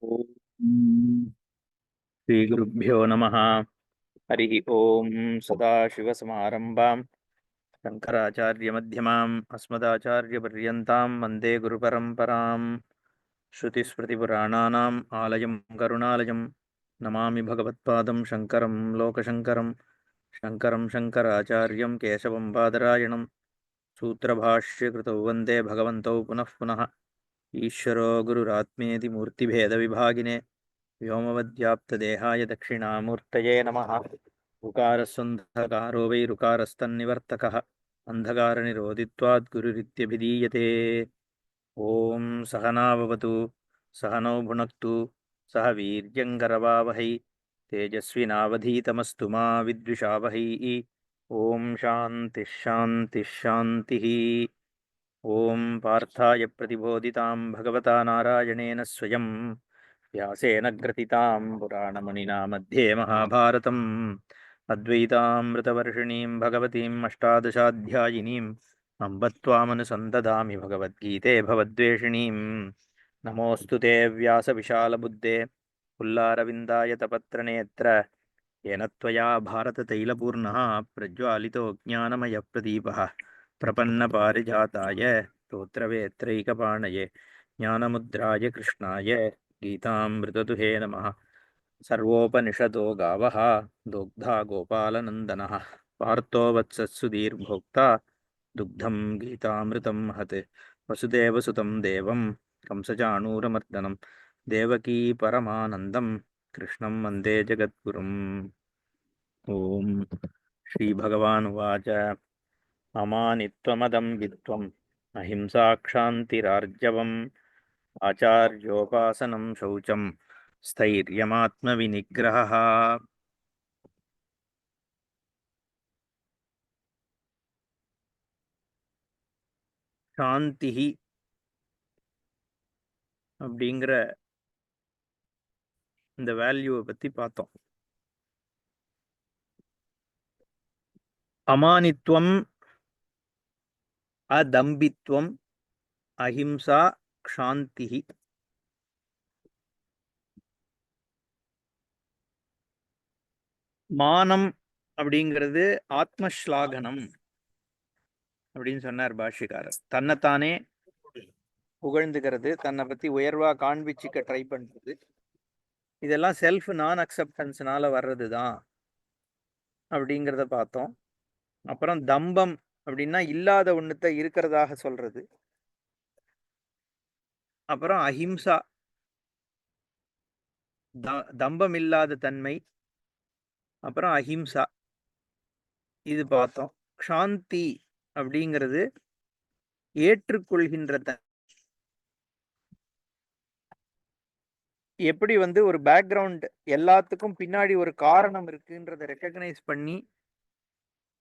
ओम श्री गुरुभ्यो नमः। हरि ओम। सदाशिवसमारंभां शंकराचार्यमध्यमाम् अस्मदाचार्यपर्यन्तां वन्दे गुरुपरम्पराम्। श्रुतिस्मृतिपुराणानाम् आलयं करुणालयं नमामि भगवत्पादं शङ्करं लोकशङ्करं। शङ्करं शङ्कराचार्यं केशवं बादरायणं सूत्रभाष्यकृतौ वन्दे भगवन्तौ पुनः पुनः। ईश्वरो गुरुरात्मेति मूर्तिभेदविभागिने व्योमवद्व्याप्तदेहाय दक्षिणामूर्तये नमः। ऋकारस्वन्धकारो वै ऋकारस्तन्निवर्तकः अन्धकारनिरोधित्वात् गुरुरित्यभिधीयते। ॐ सहना भवतु सहनौ भुनक्तु सह वीर्यङ्करवावहै तेजस्विनावधीतमस्तु मा विद्विषावहै। ॐ शान्तिः शान्तिः शान्तिः। ॐ पार्थाय प्रतिबोधितां भगवता नारायणेन स्वयं व्यासेन ग्रथितां पुराणमुनिना मध्ये महाभारतम् अद्वैतामृतवर्षिणीं भगवतीम् अष्टादशाध्यायिनीम् अम्ब त्वामनुसन्दधामि भगवद्गीते भवद्वेषिणीम्। नमोऽस्तु ते व्यासविशालबुद्धे पुल्लारविन्दाय तपत्रनेत्र येन त्वया भारततैलपूर्णः प्रज्वालितो ज्ञानमयप्रदीपः प्रपन्नपारिजाताय स्तोत्रवेत्रैकपाणये ज्ञानमुद्राय कृष्णाय गीतामृतदुहे नमः। सर्वोपनिषदो गावः दोग्धा गोपालनन्दनः पार्थो वत्सत्सुधीर्भोक्ता दुग्धं गीतामृतं महत्। वसुदेवसुतं देवं कंसचाणूरमर्दनं देवकी परमानन्दं कृष्णं वन्दे जगद्गुरुम्। ॐ श्रीभगवानुवाच अमानित्वमदम्बित्वम् अहिंसाक्षान्तिरार्जवम् आचार्योपासनं शौचं स्थैर्यमात्मविनिग्रहः। சாந்திஹி அப்படிங்கிற இந்த வேல்யூவை பத்தி பார்த்தோம். அமானித்துவம், அதம்பித்துவம், அஹிம்சா, க்ஷாந்திஹி. மானம் அப்படிங்கிறது ஆத்மஸ்லாகனம் அப்படின்னு சொன்னார் பாஷ்யக்காரர். தன்னைத்தானே புகழ்ந்துக்கிறது, தன்னை பத்தி உயர்வா காண்பிச்சுக்க ட்ரை பண்றது, இதெல்லாம் செல்ஃப் நான் அக்செப்டன்ஸ்னால வர்றது தான் அப்படிங்கிறத பார்த்தோம். அப்புறம் தம்பம் அப்படின்னா இல்லாத ஒண்ணுத்த இருக்கிறதாக சொல்றது. அப்புறம் அஹிம்சா, தம்பம் இல்லாத தன்மை. அப்புறம் அஹிம்சா, இது பார்த்தோம். க்ஷாந்தி அப்படிங்கிறது ஏற்றுக்கொள்கின்ற எப்படி ஒரு பேக்ரவுண்ட், எல்லாத்துக்கும் பின்னாடி ஒரு காரணம் இருக்குன்றதை ரெக்கக்னைஸ் பண்ணி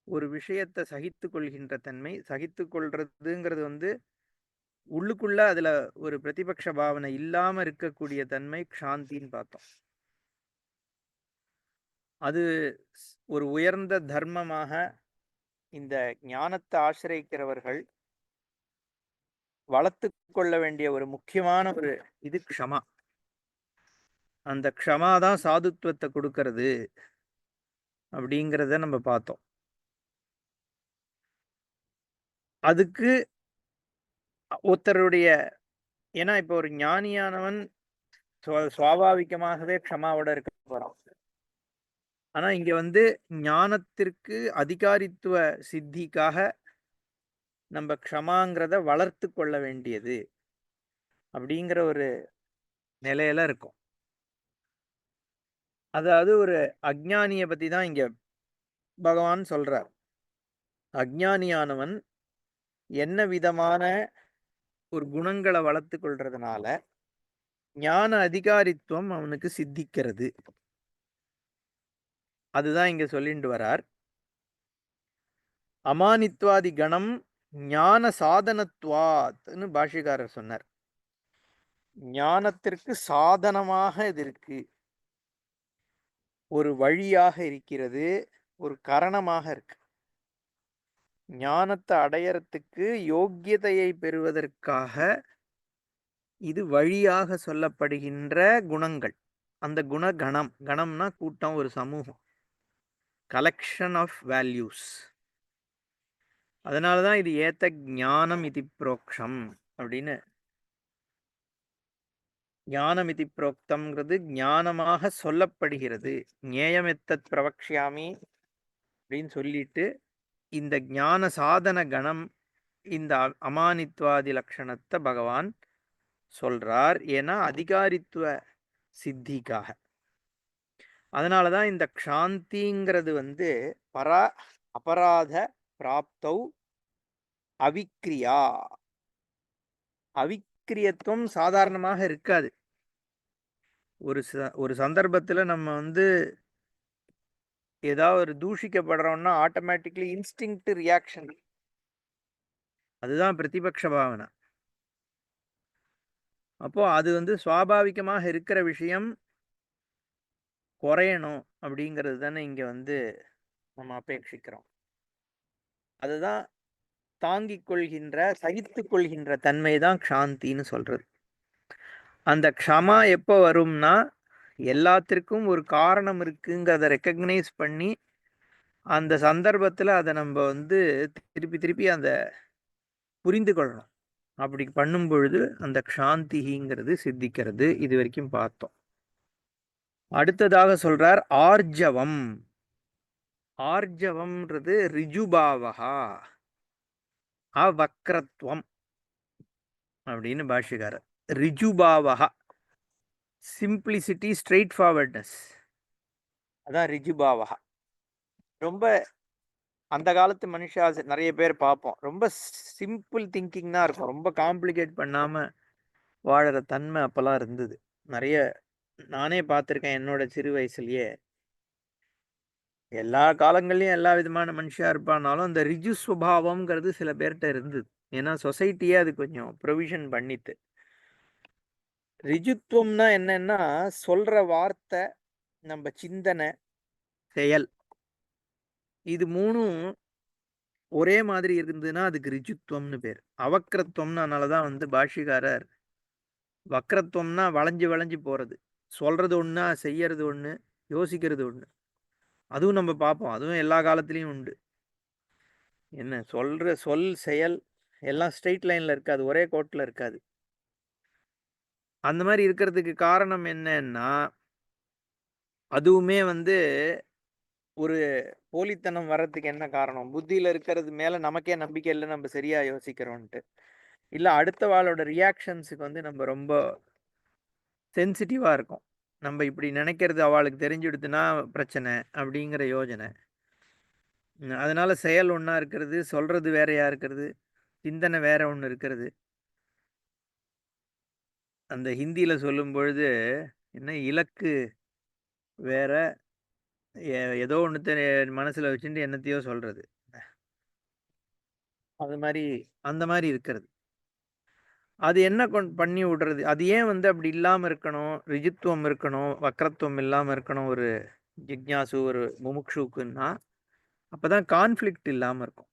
ஒரு விஷயத்தை சகித்து கொள்கின்ற தன்மை. சகித்து கொள்றதுங்கிறது உள்ளுக்குள்ள அதுல ஒரு பிரதிபக்ஷ பாவனை இல்லாம இருக்கக்கூடிய தன்மை க்ஷாந்தின்னு பார்த்தோம். அது ஒரு உயர்ந்த தர்மமாக இந்த ஞானத்தை ஆசிரியக்கிறவர்கள் வளர்த்து கொள்ள வேண்டிய ஒரு முக்கியமான ஒரு இது க்ஷமா. அந்த க்ஷமாதான் சாதுத்துவத்தை கொடுக்கறது அப்படிங்கிறத நம்ம பார்த்தோம். அதுக்கு ஒருத்தருடைய, ஏன்னா இப்ப ஒரு ஞானியானவன் சுவாபாவிகமாகவே க்ஷமாவோட இருக்க போறான். ஆனா இங்க ஞானத்திற்கு அதிகாரித்துவ சித்திக்காக நம்ம க்ஷமாங்கிறத வளர்த்து கொள்ள வேண்டியது அப்படிங்கிற ஒரு நிலையில இருக்கும். அதாவது ஒரு அஜ்ஞானியை பத்தி தான் இங்க பகவான் சொல்றார். அஜ்ஞானியானவன் என்ன விதமான ஒரு குணங்களை வளர்த்து கொள்றதுனால ஞான அதிகாரித்துவம் அவனுக்கு சித்திக்கிறது, அதுதான் இங்க சொல்லிட்டு வரார். அமானித்வாதி கணம் ஞான சாதனத்வாத்னு பாஷ்யக்காரர் சொன்னார். ஞானத்திற்கு சாதனமாக இது இருக்கு, ஒரு வழியாக இருக்கிறது, ஒரு கரணமாக இருக்கு. ஞானத்தை அடையறதுக்கு யோக்கியதையை பெறுவதற்காக இது வழியாக சொல்லப்படுகின்ற குணங்கள். அந்த குணகணம், கணம்னா கூட்டம், ஒரு சமூகம், கலெக்ஷன் ஆஃப் வேல்யூஸ். அதனாலதான் இது ஏத்த ஞானம் இதி புரோக்ஷம் அப்படின்னு. ஞானம் இதி புரோக்தம்ங்கிறது ஞானமாக சொல்லப்படுகிறது. ஞேயமெத்தத் பிரவக்ஷ்யாமி அப்படின்னு சொல்லிட்டு இந்த ஞான சாதன கணம், இந்த அமானித்வாதி லட்சணத்தை பகவான் சொல்றார். ஏன்னா அதிகாரித்துவ சித்திக்காக. அதனாலதான் இந்த க்ஷாந்திங்கிறது பரா அபராத பிராப்தௌ அவிக்ரியா. அவிக்கிரியத்துவம் சாதாரணமாக இருக்காது. ஒரு சந்தர்ப்பத்துல நம்ம ஏதாவது ஒரு தூஷிக்கப்படுறோம்னா ஆட்டோமேட்டிக்லி இன்ஸ்டிங்க்ட் ரியாக்ஷன். அதுதான் பிரதிபக்ஷ பாவனை. அப்போ அது சுவாபாவிகமாக இருக்கிற விஷயம் குறையணும் அப்படிங்கிறது தானே இங்க நம்ம அபேட்சிக்கிறோம். அதுதான் தாங்கிக் கொள்கின்ற, சகித்துக் கொள்கின்ற தன்மை தான் க்ஷாந்தின்னு சொல்றது. அந்த க்ஷமா எப்போ வரும்னா, எல்லாத்திற்கும் ஒரு காரணம் இருக்குங்கிறத ரெக்கக்னைஸ் பண்ணி அந்த சந்தர்ப்பத்துல அதை நம்ம திருப்பி திருப்பி அந்த புரிந்து கொள்ளணும். அப்படி பண்ணும் பொழுது அந்த க்ஷாந்திங்கிறது சித்திக்கிறது. இது வரைக்கும் பார்த்தோம். அடுத்ததாக சொல்றார் ஆர்ஜவம். ஆர்ஜவம்ன்றது ரிஜுபாவகா அவக்ரத்வம் அப்படின்னு பாஷ்யக்காரர். ரிஜுபாவகா, சிம்பிளிசிட்டி, ஸ்ட்ரெயிட் ஃபார்வர்ட்னஸ், அதான் ரிஜுபாவகா. ரொம்ப அந்த காலத்து மனுஷா நிறைய பேர் பார்ப்போம், ரொம்ப சிம்பிள் திங்கிங் தான் இருக்கும். ரொம்ப காம்ப்ளிகேட் பண்ணாம வாழற தன்மை அப்பெல்லாம் இருந்தது. நிறைய நானே பார்த்துருக்கேன் என்னோட சிறு வயசுலயே. எல்லா காலங்கள்லயும் எல்லா விதமான மனுஷா இருப்பானாலும் அந்த ரிஜு சுபாவம்ங்கிறது சில பேர்கிட்ட இருந்தது. ஏன்னா சொசைட்டியே அது கொஞ்சம் ப்ரொவிஷன் பண்ணிட்டு. ரிஜுத்துவம்னா என்னன்னா, சொல்ற வார்த்தை, நம்ம சிந்தனை, செயல், இது மூணும் ஒரே மாதிரி இருந்ததுன்னா அதுக்கு ரிஜுத்துவம்னு பேர். அவக்ரத்துவம்னு அதனாலதான் பாஷ்யக்காரர் வக்ரத்துவம்னா வளைஞ்சு வளைஞ்சு போறது. சொல்றது ஒண்ணா, செய்யறது ஒண்ணு, யோசிக்கிறது ஒண்ணு. அதுவும் நம்ம பார்ப்போம். அதுவும் எல்லா காலத்திலையும் உண்டு. என்ன சொல்ற சொல் செயல் எல்லாம் ஸ்ட்ரெயிட் லைன்ல இருக்காது, ஒரே கோட்டில் இருக்காது. அந்த மாதிரி இருக்கிறதுக்கு காரணம் என்னன்னா, அதுவுமே ஒரு போலித்தனம் வர்றதுக்கு என்ன காரணம்? புத்தியில இருக்கிறது மேல நமக்கே நம்பிக்கை இல்லை, நம்ம சரியா யோசிக்கிறோன்ட்டு. இல்ல அடுத்த வாளோட ரியாக்ஷன்ஸுக்கு நம்ம ரொம்ப சென்சிட்டிவா இருக்கும். நம்ம இப்படி நினைக்கிறது அவளுக்கு தெரிஞ்சுடுதுன்னா பிரச்சனை அப்படிங்கிற யோஜனை. அதனால செயல் ஒன்றா இருக்கிறது, சொல்றது வேறையா இருக்கிறது, சிந்தனை வேற ஒன்று இருக்கிறது. அந்த ஹிந்தியில சொல்லும் பொழுது என்ன, இலக்கு வேற, ஏதோ ஒன்று மனசுல வச்சுட்டு என்னத்தையோ சொல்றது. அது மாதிரி அந்த மாதிரி இருக்கிறது. அது என்ன பண்ணி விடுறது? அது ஏன் அப்படி இல்லாம இருக்கணும், ரிஜித்துவம் இருக்கணும், வக்ரத்துவம் இல்லாம இருக்கணும் ஒரு ஜிக்ஞாசு, ஒரு முமுக்ஷுக்குன்னா? அப்பதான் கான்ஃப்ளிக்ட் இல்லாம இருக்கும்.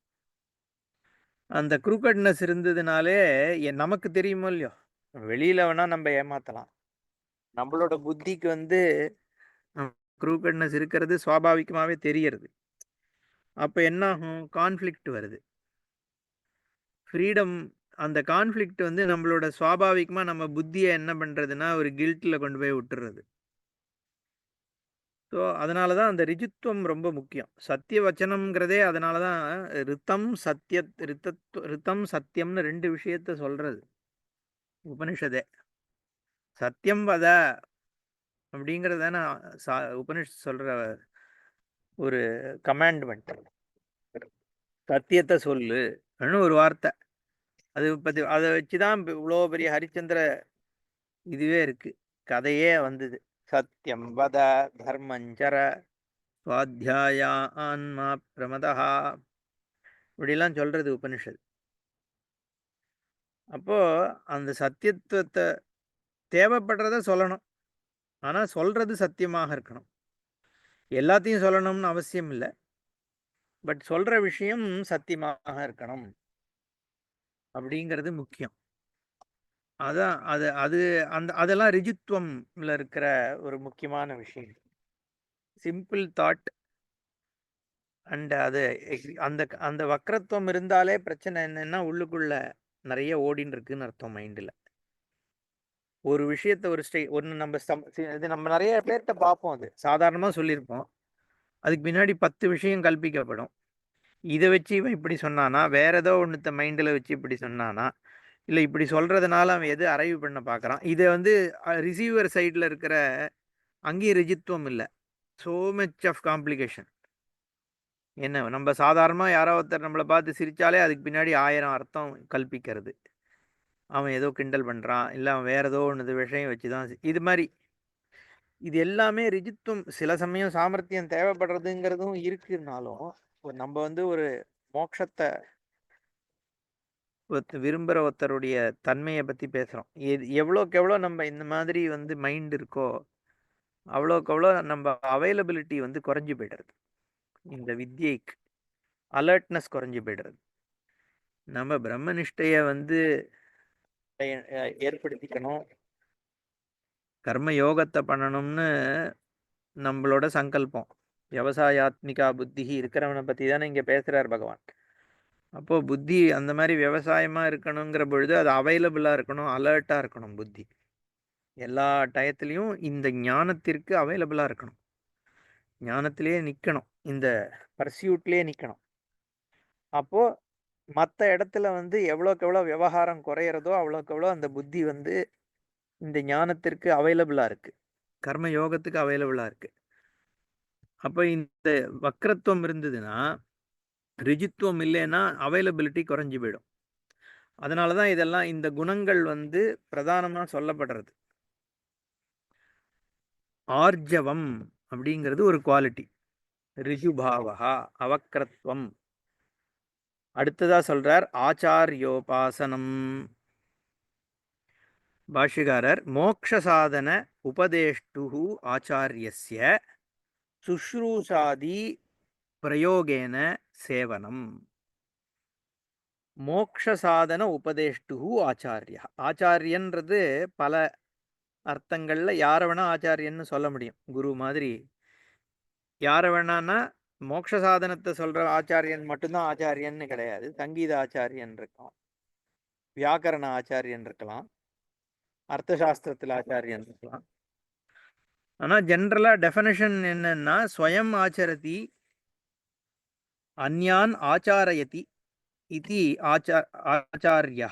அந்த குரூக்கட்னஸ் இருந்ததுனாலே நமக்கு தெரியுமோ இல்லையோ, வெளியில வேணா நம்ம ஏமாத்தலாம், நம்மளோட புத்திக்கு குரூக்கட்னஸ் இருக்கிறது சுவாபாவிகமாவே தெரியறது. அப்ப என்ன ஆகும்? கான்ஃப்ளிக்ட் வருது. ஃப்ரீடம், அந்த கான்ஃப்ளிக்ட் நம்மளோட சுவாபாவிகமா நம்ம புத்தியை என்ன பண்றதுன்னா ஒரு கில்ட்ல கொண்டு போய் விட்டுறது. ஸோ அதனால தான் அந்த ரிஜித்துவம் ரொம்ப முக்கியம். சத்திய வச்சனம்ங்கிறதே அதனால தான் ரித்தம் சத்தியம்னு ரெண்டு விஷயத்த சொல்றது உபனிஷதே. சத்தியம் வத அப்படிங்கிறது தானே உபனிஷத் சொல்ற ஒரு கமாண்ட்மெண்ட். சத்தியத்தை சொல்லு ஒரு வார்த்தை. அது பத்தி அதை வச்சுதான் இவ்வளோ பெரிய ஹரிச்சந்திர இதுவே இருக்கு, கதையே வந்தது. சத்தியம் வத தர்மஞ்சர சுவாத்தியாயா ஆன்மா பிரமதா இப்படிலாம் சொல்றது உபனிஷத். அப்போ அந்த சத்தியத்துவத்தை தேவைப்படுறத சொல்லணும், ஆனா சொல்றது சத்தியமாக இருக்கணும். எல்லாத்தையும் சொல்லணும்னு அவசியம் இல்லை, பட் சொல்ற விஷயம் சத்தியமாக இருக்கணும் அப்படிங்கிறது முக்கியம். அதான் அது அது அதெல்லாம் ரிஜித்துவம்ல இருக்கிற ஒரு முக்கியமான விஷயம். சிம்பிள் தாட் அண்ட் அது அந்த அந்த வக்ரத்துவம் இருந்தாலே பிரச்சனை என்னன்னா உள்ளுக்குள்ள நிறைய ஓடின்னு இருக்குன்னு அர்த்தம் மைண்டில். ஒரு விஷயத்த ஒன்று நம்ம இது நம்ம நிறைய பேர்கிட்ட பார்ப்போம். அது சாதாரணமாக சொல்லியிருப்போம், அதுக்கு பின்னாடி 10 விஷயம் கல்பிக்கப்படும். இதை வச்சு இவன் இப்படி சொன்னானா, வேற ஏதோ ஒன்றுத்த மைண்டில் வச்சு இப்படி சொன்னானா, இல்லை இப்படி சொல்றதுனால அவன் எது அரைவு பண்ண பார்க்குறான். இதை வந்து ரிசீவர் சைடில் இருக்கிற அங்கேயும் ரிஜித்துவம் இல்லை. So much of complication. என்ன நம்ம சாதாரணமாக யாரோ ஒருத்தர் நம்மளை பார்த்து சிரிச்சாலே அதுக்கு பின்னாடி 1000 அர்த்தம் கல்பிக்கிறது. அவன் ஏதோ கிண்டல் பண்ணுறான், இல்லை அவன் வேற ஏதோ ஒன்று விஷயம் வச்சு தான் இது மாதிரி. இது எல்லாமே ரிஜித்துவம். சில சமயம் சாமர்த்தியம் தேவைப்படுறதுங்கிறதும் இருக்குனாலும் நம்ம வந்து ஒரு மோட்சத்தை விரும்புகிற ஒருத்தருடைய தன்மையை பற்றி பேசுகிறோம். எவ்வளோக்கு எவ்வளோ நம்ம இந்த மாதிரி வந்து மைண்ட் இருக்கோ அவ்வளோக்கு அவ்வளோ நம்ம அவைலபிலிட்டி வந்து குறைஞ்சி போய்டுறது. இந்த வித்யைக்கு அலர்ட்னஸ் குறைஞ்சி போய்டுறது. நம்ம பிரம்மனிஷ்டையை வந்து ஏற்படுத்திக்கணும், கர்ம யோகத்தை பண்ணணும்னு நம்மளோட சங்கல்பம். விவசாயாத்மிகா புத்தி இருக்கிறவனை பற்றி தானே இங்கே பேசுகிறார் பகவான். அப்போது புத்தி அந்த மாதிரி விவசாயமாக இருக்கணுங்கிற பொழுது அது அவைலபிளாக இருக்கணும், அலர்ட்டாக இருக்கணும். புத்தி எல்லா டயத்துலேயும் இந்த ஞானத்திற்கு அவைலபிளாக இருக்கணும், ஞானத்திலேயே நிற்கணும், இந்த பர்சியூட்லேயே நிற்கணும். அப்போது மற்ற இடத்துல வந்து எவ்வளோக்கு எவ்வளோ விவகாரம் குறையிறதோ அவ்வளோக்கு எவ்வளோ அந்த புத்தி வந்து இந்த ஞானத்திற்கு அவைலபிளாக இருக்குது, கர்ம யோகத்துக்கு அவைலபிளாக இருக்குது. அப்போ இந்த வக்ரத்துவம் இருந்ததுன்னா, ரிஜித்துவம் இல்லைன்னா அவைலபிலிட்டி குறைஞ்சி போயிடும். அதனால தான் இதெல்லாம் இந்த குணங்கள் வந்து பிரதானமாக சொல்லப்படுறது. ஆர்ஜவம் அப்படிங்கிறது ஒரு குவாலிட்டி. ரிஜுபாவகா அவக்ரத்வம். அடுத்ததா சொல்றார் ஆச்சாரியோபாசனம். பாஷ்யகாரர் மோக்ஷ சாதன உபதேஷ்டு ஆச்சாரியஸ்ய சுஷ்ரூஷாதி பிரயோகேன சேவனம். மோக்ஷ சாதன உபதேஷ்டு ஆச்சாரியா. ஆச்சாரியன்றது பல அர்த்தங்கள்ல யாரை வேணா ஆச்சாரியன்னு சொல்ல முடியும். குரு மாதிரி யாரை வேணான்னா மோட்ச சாதனத்தை சொல்ற ஆச்சாரியன் மட்டும்தான் ஆச்சாரியன்னு கிடையாது. சங்கீத ஆச்சாரியன் இருக்கலாம், வியாக்கரண ஆச்சாரியன் இருக்கலாம், அர்த்தசாஸ்திரத்தில் ஆச்சாரியன் இருக்கலாம். ஆனால் ஜென்ரலா டெஃபனிஷன் என்னன்னா ஸ்வயம் ஆச்சரதி அந்யான் ஆச்சாரயதி இது ஆச்சாரியா.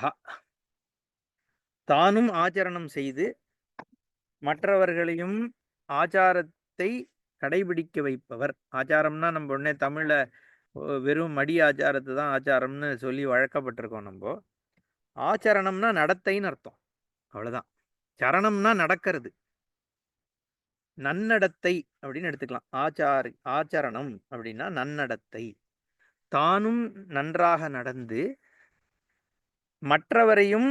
தானும் ஆச்சரணம் செய்து மற்றவர்களையும் ஆச்சாரத்தை கடைபிடிக்க வைப்பவர். ஆச்சாரம்னா நம்ம உடனே தமிழ்ல வெறும் மடி ஆச்சாரத்தை தான் ஆச்சாரம்னு சொல்லி வழக்கப்பட்டிருக்கோம். நம்ம ஆச்சரணம்னா நடத்தைன்னு அர்த்தம், அவ்வளவுதான். சரணம்னா நடக்கிறது, நன்னடத்தை அப்படின்னு எடுத்துக்கலாம். ஆச்சரணம் அப்படின்னா நன்னடத்தை. தானும் நன்றாக நடந்து மற்றவரையும்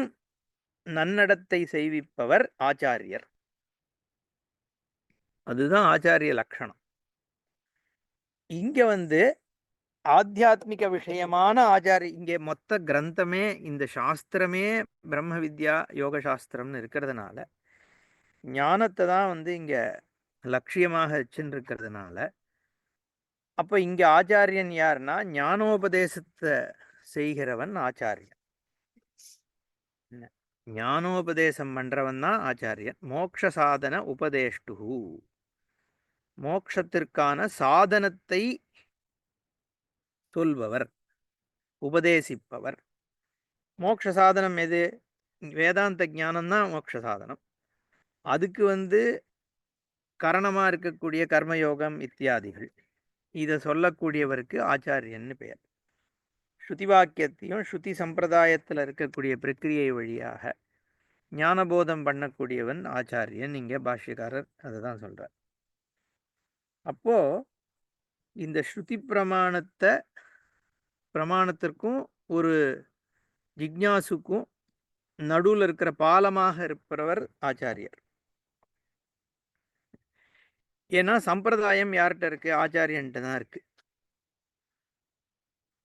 நன்னடத்தை செய்விப்பவர் ஆச்சாரியர். அதுதான் ஆச்சாரிய லட்சணம். இங்க வந்து ஆத்தியாத்மிக விஷயமான இங்கே மொத்த கிரந்தமே, இந்த சாஸ்திரமே பிரம்ம வித்யா யோக சாஸ்திரம்னு இருக்கிறதுனால, ஞானத்தை தான் வந்து இங்க லட்சியமாக வச்சுன்னு இருக்கிறதுனால, அப்ப இங்க ஆச்சாரியன் யாருன்னா ஞானோபதேசத்தை செய்கிறவன் ஆச்சாரியன். ஞானோபதேசம் பண்றவன் தான் ஆச்சாரியன். மோக்ஷ சாதன உபதேஷ்டு, மோக்ஷத்திற்கான சாதனத்தை சொல்பவர், உபதேசிப்பவர். மோட்ச சாதனம் எது? வேதாந்த ஞானம் தான் மோட்ச சாதனம். அதுக்கு வந்து கரணமாக இருக்கக்கூடிய கர்மயோகம் இத்தியாதிகள், இதை சொல்லக்கூடியவருக்கு ஆச்சாரியன்னு பெயர். ஸ்ருதி வாக்கியத்தையும் ஸ்ருதி சம்பிரதாயத்தில் இருக்கக்கூடிய பிரக்கிரியை வழியாக ஞானபோதம் பண்ணக்கூடியவன் ஆச்சாரியன். இங்கே பாஷ்யக்காரர் அதை தான் சொல்றார். அப்போ இந்த ஸ்ருதி பிரமாணத்திற்கும் ஒரு ஜிக்ஞாசுக்கும் நடுவில் இருக்கிற பாலமாக இருப்பவர் ஆச்சாரியர். ஏன்னா சம்பிரதாயம் யார்கிட்ட இருக்கு? ஆச்சாரியன்ட்டு தான் இருக்கு.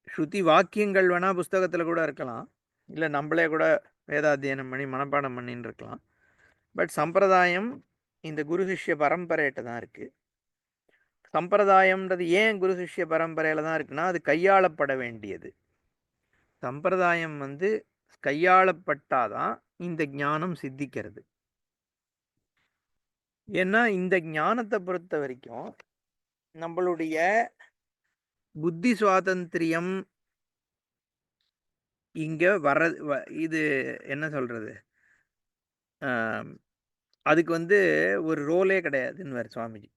ஸ்ருதி வாக்கியங்கள் வேணா புஸ்தகத்தில் கூட இருக்கலாம், இல்லை நம்மளே கூட வேதாத்தியனம் பண்ணி மனப்பாடம் பண்ணின்னு இருக்கலாம். பட் சம்பிரதாயம் இந்த குரு சிஷ்ய பரம்பரையிட்ட தான் இருக்கு. சம்பிரதாயம்ன்றது ஏன் குரு சிஷ்ய பரம்பரையில தான் இருக்குன்னா, அது கையாளப்பட வேண்டியது. சம்பிரதாயம் வந்து கையாளப்பட்டாதான் இந்த ஞானம் சித்திக்கிறது. ஏன்னா இந்த ஞானத்தை பொறுத்த வரைக்கும் நம்மளுடைய புத்தி சுவாதந்திரியம் இங்க வர இது என்ன சொல்றது, அதுக்கு வந்து ஒரு ரோலே கிடையாதுன்னு சுவாமிஜி.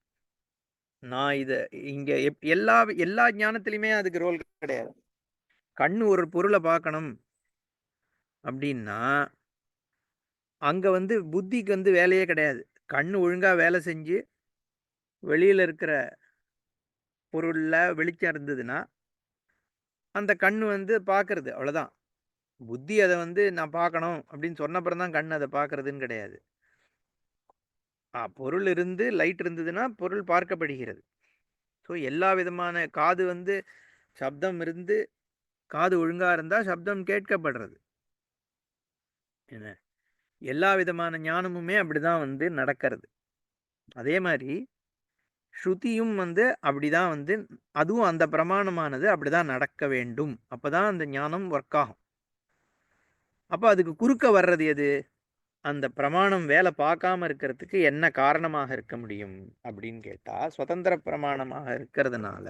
நான் இதை இங்க எல்லா எல்லா ஞானத்திலையுமே அதுக்கு ரோல் கிடையாது. கண்ணு ஒரு பொருளை பார்க்கணும் அப்படின்னா அங்க வந்து புத்திக்கு வந்து வேலையே கிடையாது. கண்ணு ஒழுங்கா வேலை செஞ்சு வெளியில இருக்கிற பொருள்ல வெளிச்சம் இருந்ததுன்னா அந்த கண்ணு வந்து பார்க்கறது, அவ்வளவுதான். புத்தி அதை வந்து நான் பார்க்கணும் அப்படின்னு சொன்னப்புறம் தான் கண் அதை பார்க்கறதுன்னு கிடையாது. பொருள் இருந்து லைட் இருந்ததுன்னா பொருள் பார்க்கப்படுகிறது. ஸோ எல்லா விதமான காது வந்து சப்தம் இருந்து காது ஒழுங்கா இருந்தா சப்தம் கேட்கப்படுறது. என்ன, எல்லா விதமான ஞானமுமே அப்படிதான் வந்து நடக்கிறது. அதே மாதிரி ஸ்ருதியும் வந்து அப்படிதான் வந்து அதுவும் அந்த பிரமாணமானது அப்படிதான் நடக்க வேண்டும். அப்பதான் அந்த ஞானம் ஒர்க் ஆகும். அப்ப அதுக்கு குறுக்க வர்றது எது? அந்த பிரமாணம் வேலை பார்க்காம இருக்கிறதுக்கு என்ன காரணமாக இருக்க முடியும் அப்படின்னு கேட்டா, சுதந்திர பிரமாணமாக இருக்கிறதுனால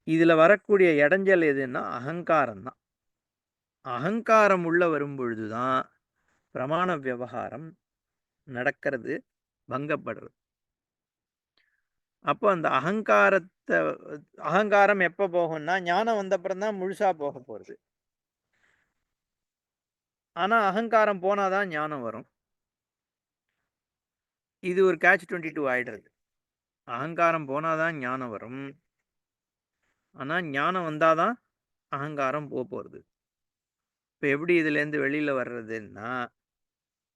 இதுல வரக்கூடிய இடைஞ்சல் எதுன்னா அகங்காரம் தான். அகங்காரம் உள்ள வரும் பொழுதுதான் பிரமாண விவகாரம் நடக்கிறது, பங்கப்படுறது. அப்போ அந்த அகங்காரம் எப்ப போகும்னா ஞானம் வந்தப்புறம் தான் முழுசா போக போறது. ஆனா அகங்காரம் போனாதான் ஞானம் வரும். இது ஒரு catch-22 ஆயிடுறது. அகங்காரம் போனாதான் ஞானம் வரும். ஆனா ஞானம் வந்தாதான் அகங்காரம் போறது. இப்ப எப்படி இதுல இருந்து வெளியில வர்றதுன்னா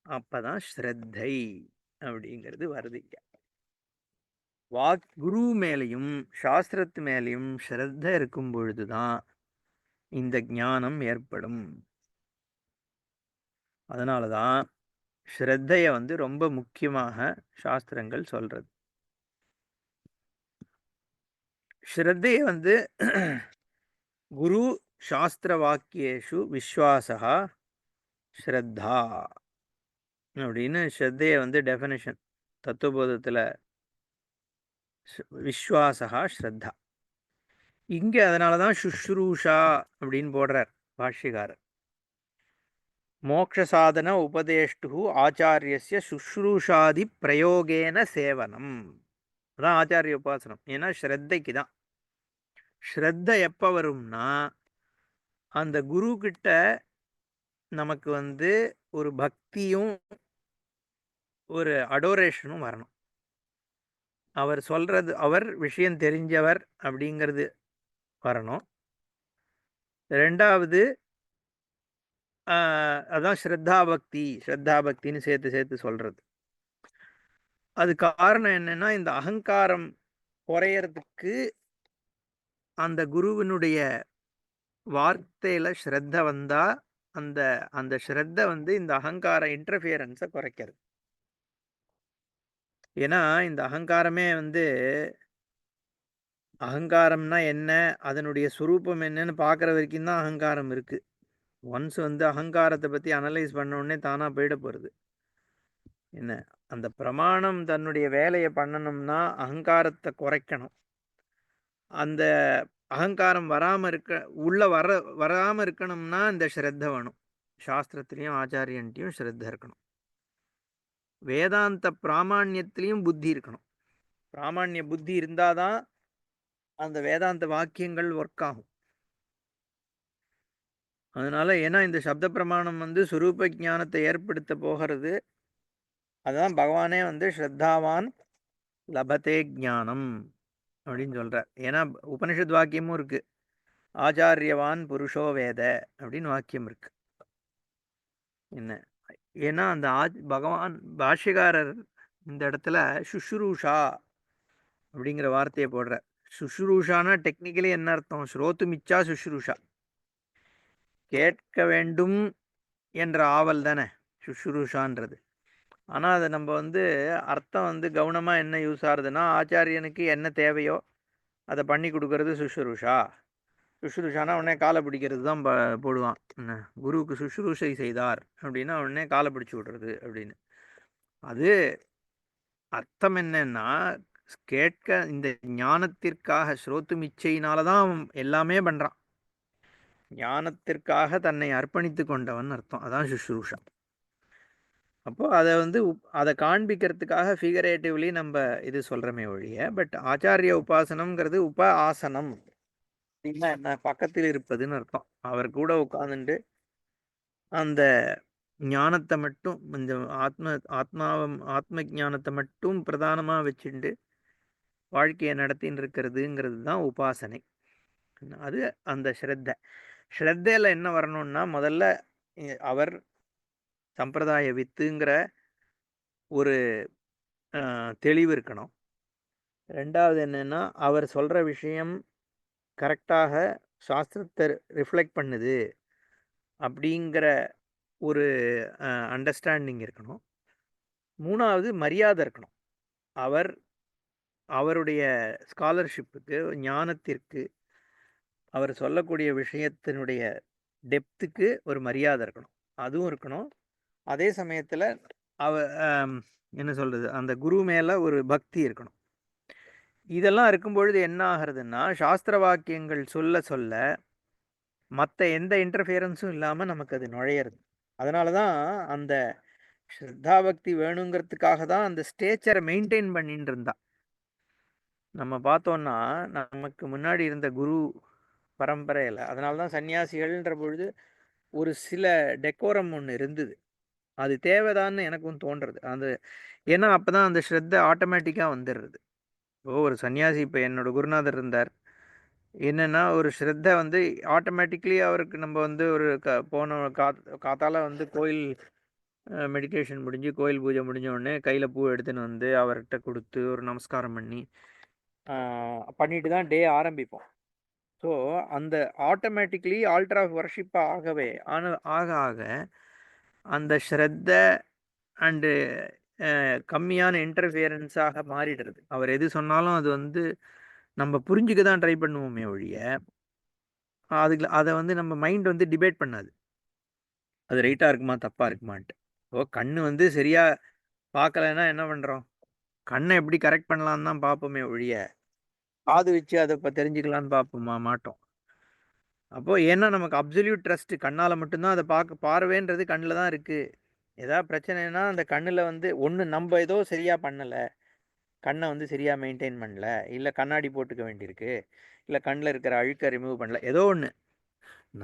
அப்பதான் ஸ்ரத்தை அப்படிங்கிறது வருது. குரு மேலையும் சாஸ்திரத்து மேலையும் ஸ்ரத்த இருக்கும் பொழுதுதான் இந்த ஞானம் ஏற்படும். அதனாலதான் ஸ்ரத்தைய வந்து ரொம்ப முக்கியமாக சாஸ்திரங்கள் சொல்றது. ஸ்ரத்தைய வந்து குரு சாஸ்திர வாக்கியேஷு விஸ்வாசா ஸ்ரத்தா அப்படின்னு ஸ்ரத்தைய வந்து டெஃபினிஷன் தத்துவபோதத்துல விஸ்வாசா ஸ்ரத்தா. இங்க அதனாலதான் சுஷ்ரூஷா அப்படின்னு போடுறார் பாஷ்யக்காரர். மோக்ஷ சாதன உபதேஷ்டு ஆச்சாரியஸ்ய சுஷ்ரூஷாதி பிரயோகேன சேவனம். அதான் ஆச்சாரிய உபாசனம். ஏன்னா ஸ்ரத்தைக்கு தான். ஸ்ரத்த எப்ப வரும்னா அந்த குரு கிட்ட நமக்கு வந்து ஒரு பக்தியும் ஒரு அடோரேஷனும் வரணும். அவர் சொல்றது, அவர் விஷயம் தெரிஞ்சவர் அப்படிங்கிறது வரணும். ரெண்டாவது அதான் ஸ்ரத்தா பக்தின்னு சேர்த்து சேர்த்து சொல்றது. அது காரணம் என்னன்னா இந்த அகங்காரம் குறையறதுக்கு அந்த குருவினுடைய வார்த்தையில ஸ்ரத்த வந்தா அந்த அந்த ஸ்ரத்த வந்து இந்த அகங்கார இன்டர்ஃபியரன்ஸை குறைக்கிறது. ஏன்னா இந்த அகங்காரமே வந்து அகங்காரம்னா என்ன, அதனுடைய சுரூபம் என்னன்னு பார்க்குற வரைக்கும் தான் அகங்காரம் இருக்கு. ஒன்ஸ் வந்து அகங்காரத்தை பற்றி அனலைஸ் பண்ண உடனே தானாக போயிட போகிறது. என்ன, அந்த பிரமாணம் தன்னுடைய வேலையை பண்ணணும்னா அகங்காரத்தை குறைக்கணும். அந்த அகங்காரம் வராம இருக்கணும்னா இந்த ஸ்ரத்த வேணும். சாஸ்திரத்திலையும் ஆச்சாரியன்ட்டையும் ஸ்ரத்த இருக்கணும். வேதாந்த பிராமணியத்திலையும் புத்தி இருக்கணும். பிராமணிய புத்தி இருந்தாதான் அந்த வேதாந்த வாக்கியங்கள் ஒர்க் ஆகும். அதனால ஏன்னா இந்த சப்த பிரமாணம் வந்து சுரூப ஞானத்தை ஏற்படுத்த போகிறது. அதுதான் பகவானே வந்து ஸ்ரத்தாவான் லபத்தே ஞானம் அப்படின்னு சொல்றார். ஏன்னா உபனிஷத் வாக்கியமும் இருக்கு, ஆச்சாரியவான் புருஷோ வேத அப்படின்னு வாக்கியம் இருக்கு. என்ன, ஏன்னா அந்த பகவான் பாஷ்யக்காரர் இந்த இடத்துல சுஷ்ரூஷா அப்படிங்கிற வார்த்தையை போடுற. சுஷ்ரூஷானா டெக்னிக்கலி என்ன அர்த்தம்? ஸ்ரோத்து மிச்சா சுஷ்ரூஷா, கேட்க வேண்டும் என்ற ஆவல் தானே சுஷ்ரூஷான்றது. ஆனால் அதை நம்ம அர்த்தம் கவனமாக என்ன யூஸ் ஆகுதுன்னா, ஆச்சாரியனுக்கு என்ன தேவையோ அதை பண்ணி கொடுக்கறது சுஷ்ரூஷா. சுஷ்ரூஷானா உடனே காலை பிடிக்கிறது தான் போடுவான். என்ன குருவுக்கு சுஷ்ரூஷை செய்தார் அப்படின்னா உடனே காலை பிடிச்சி விடுறது அப்படின்னு. அது அர்த்தம் என்னன்னா, கேட்க இந்த ஞானத்திற்காக ஸ்ரோத்தும் இச்சையினால தான் அவன் எல்லாமே பண்ணுறான். ஞானத்திற்காக தன்னை அர்ப்பணித்து கொண்டவன் அர்த்தம். அதான் சுஷ்ரூஷா. அப்போ அதை அதை காண்பிக்கிறதுக்காக ஃபிகரேட்டிவ்லி நம்ம இது சொல்கிறோமே ஒழிய, பட் ஆச்சாரிய உபாசனம்ங்கிறது ஆசனம் அப்படின்னா என்ன, பக்கத்தில் இருப்பதுன்னு அர்த்தம். அவர் கூட உட்காந்துட்டு அந்த ஞானத்தை மட்டும், இந்த ஆத்ம ஞானத்தை மட்டும் பிரதானமாக வச்சுட்டு வாழ்க்கையை நடத்தின்னு இருக்கிறதுங்கிறது தான் உபாசனை. அது அந்த ஸ்ரத்தையில் என்ன வரணும்னா, முதல்ல அவர் சம்பிரதாய வித்துங்கிற ஒரு தெளிவு இருக்கணும். ரெண்டாவது என்னன்னா, அவர் சொல்கிற விஷயம் கரெக்டாக சாஸ்திரத்தை ரிஃப்ளெக்ட் பண்ணுது அப்படிங்கிற ஒரு அண்டர்ஸ்டாண்டிங் இருக்கணும். மூணாவது மரியாதை இருக்கணும். அவருடைய ஸ்காலர்ஷிப்புக்கு, ஞானத்திற்கு, அவர் சொல்லக்கூடிய விஷயத்தினுடைய டெப்த்துக்கு ஒரு மரியாதை இருக்கணும். அதுவும் இருக்கணும். அதே சமயத்தில் என்ன சொல்கிறது, அந்த குரு மேலே ஒரு பக்தி இருக்கணும். இதெல்லாம் இருக்கும் பொழுது என்ன ஆகிறதுன்னா, சாஸ்திர வாக்கியங்கள் சொல்ல சொல்ல மற்ற எந்த இன்டர்ஃபியரன்ஸும் இல்லாமல் நமக்கு அது நுழையிறது. அதனால தான் அந்த ஸ்ரத்தா பக்தி வேணுங்கிறதுக்காக தான் அந்த ஸ்டேச்சரை மெயின்டைன் பண்ணிட்டு இருந்தா. நம்ம பார்த்தோன்னா, நமக்கு முன்னாடி இருந்த குரு பரம்பரையில், அதனால தான் சன்னியாசிகள்ன்ற பொழுது ஒரு சில டெக்கோரம் ஒன்று இருந்தது. அது தேவைதான்னு எனக்கும் தோன்றுறது. ஏன்னா அப்போ தான் அந்த ஸ்ரத்தை ஆட்டோமேட்டிக்காக வந்துடுறது. ஒரு சன்னியாசி, இப்போ என்னோட குருநாதர் இருந்தார். என்னென்னா, ஒரு ஸ்ரத்தை ஆட்டோமேட்டிக்லி அவருக்கு நம்ம ஒரு போன காத்தால கோயில் மெடிடேஷன் முடிஞ்சு, கோயில் பூஜை முடிஞ்ச உடனே கையில் பூ எடுத்துன்னு அவர்கிட்ட கொடுத்து ஒரு நமஸ்காரம் பண்ணிட்டு தான் டே ஆரம்பிப்போம். ஸோ அந்த ஆட்டோமேட்டிக்லி ஆல்டர் ஆஃப் வர்ஷிப் ஆக ஆக அந்த ஸ்ரத்த அண்டு கம்மியான இன்டர்ஃபியரன்ஸாக மாறிடுறது. அவர் எது சொன்னாலும் அது நம்ம புரிஞ்சுக்க தான் ட்ரை பண்ணுவோமே ஒழிய, அதை நம்ம மைண்ட் டிபேட் பண்ணாது. அது ரைட்டாக இருக்குமா தப்பாக இருக்குமான்ட்டு. கண்ணு சரியாக பார்க்கலைன்னா என்ன பண்ணுறோம்? கண்ணை எப்படி கரெக்ட் பண்ணலான்னு தான் பார்ப்போமே ஒழிய, காது வச்சு அதை இப்போ தெரிஞ்சுக்கலான்னு பார்ப்போமா? மாட்டோம். அப்போது ஏன்னா நமக்கு அப்சல்யூட் ட்ரஸ்ட்டு, கண்ணால் மட்டும்தான் அதை பார்வைன்றது கண்ணில் தான் இருக்குது. ஏதாவது பிரச்சனைனா அந்த கண்ணில் ஒன்று நம்ம ஏதோ சரியாக பண்ணலை, கண்ணை சரியாக மெயின்டைன் பண்ணல, இல்லை கண்ணாடி போட்டுக்க வேண்டியிருக்கு, இல்லை கண்ணில் இருக்கிற அழுக்கை ரிமூவ் பண்ணல, ஏதோ ஒன்று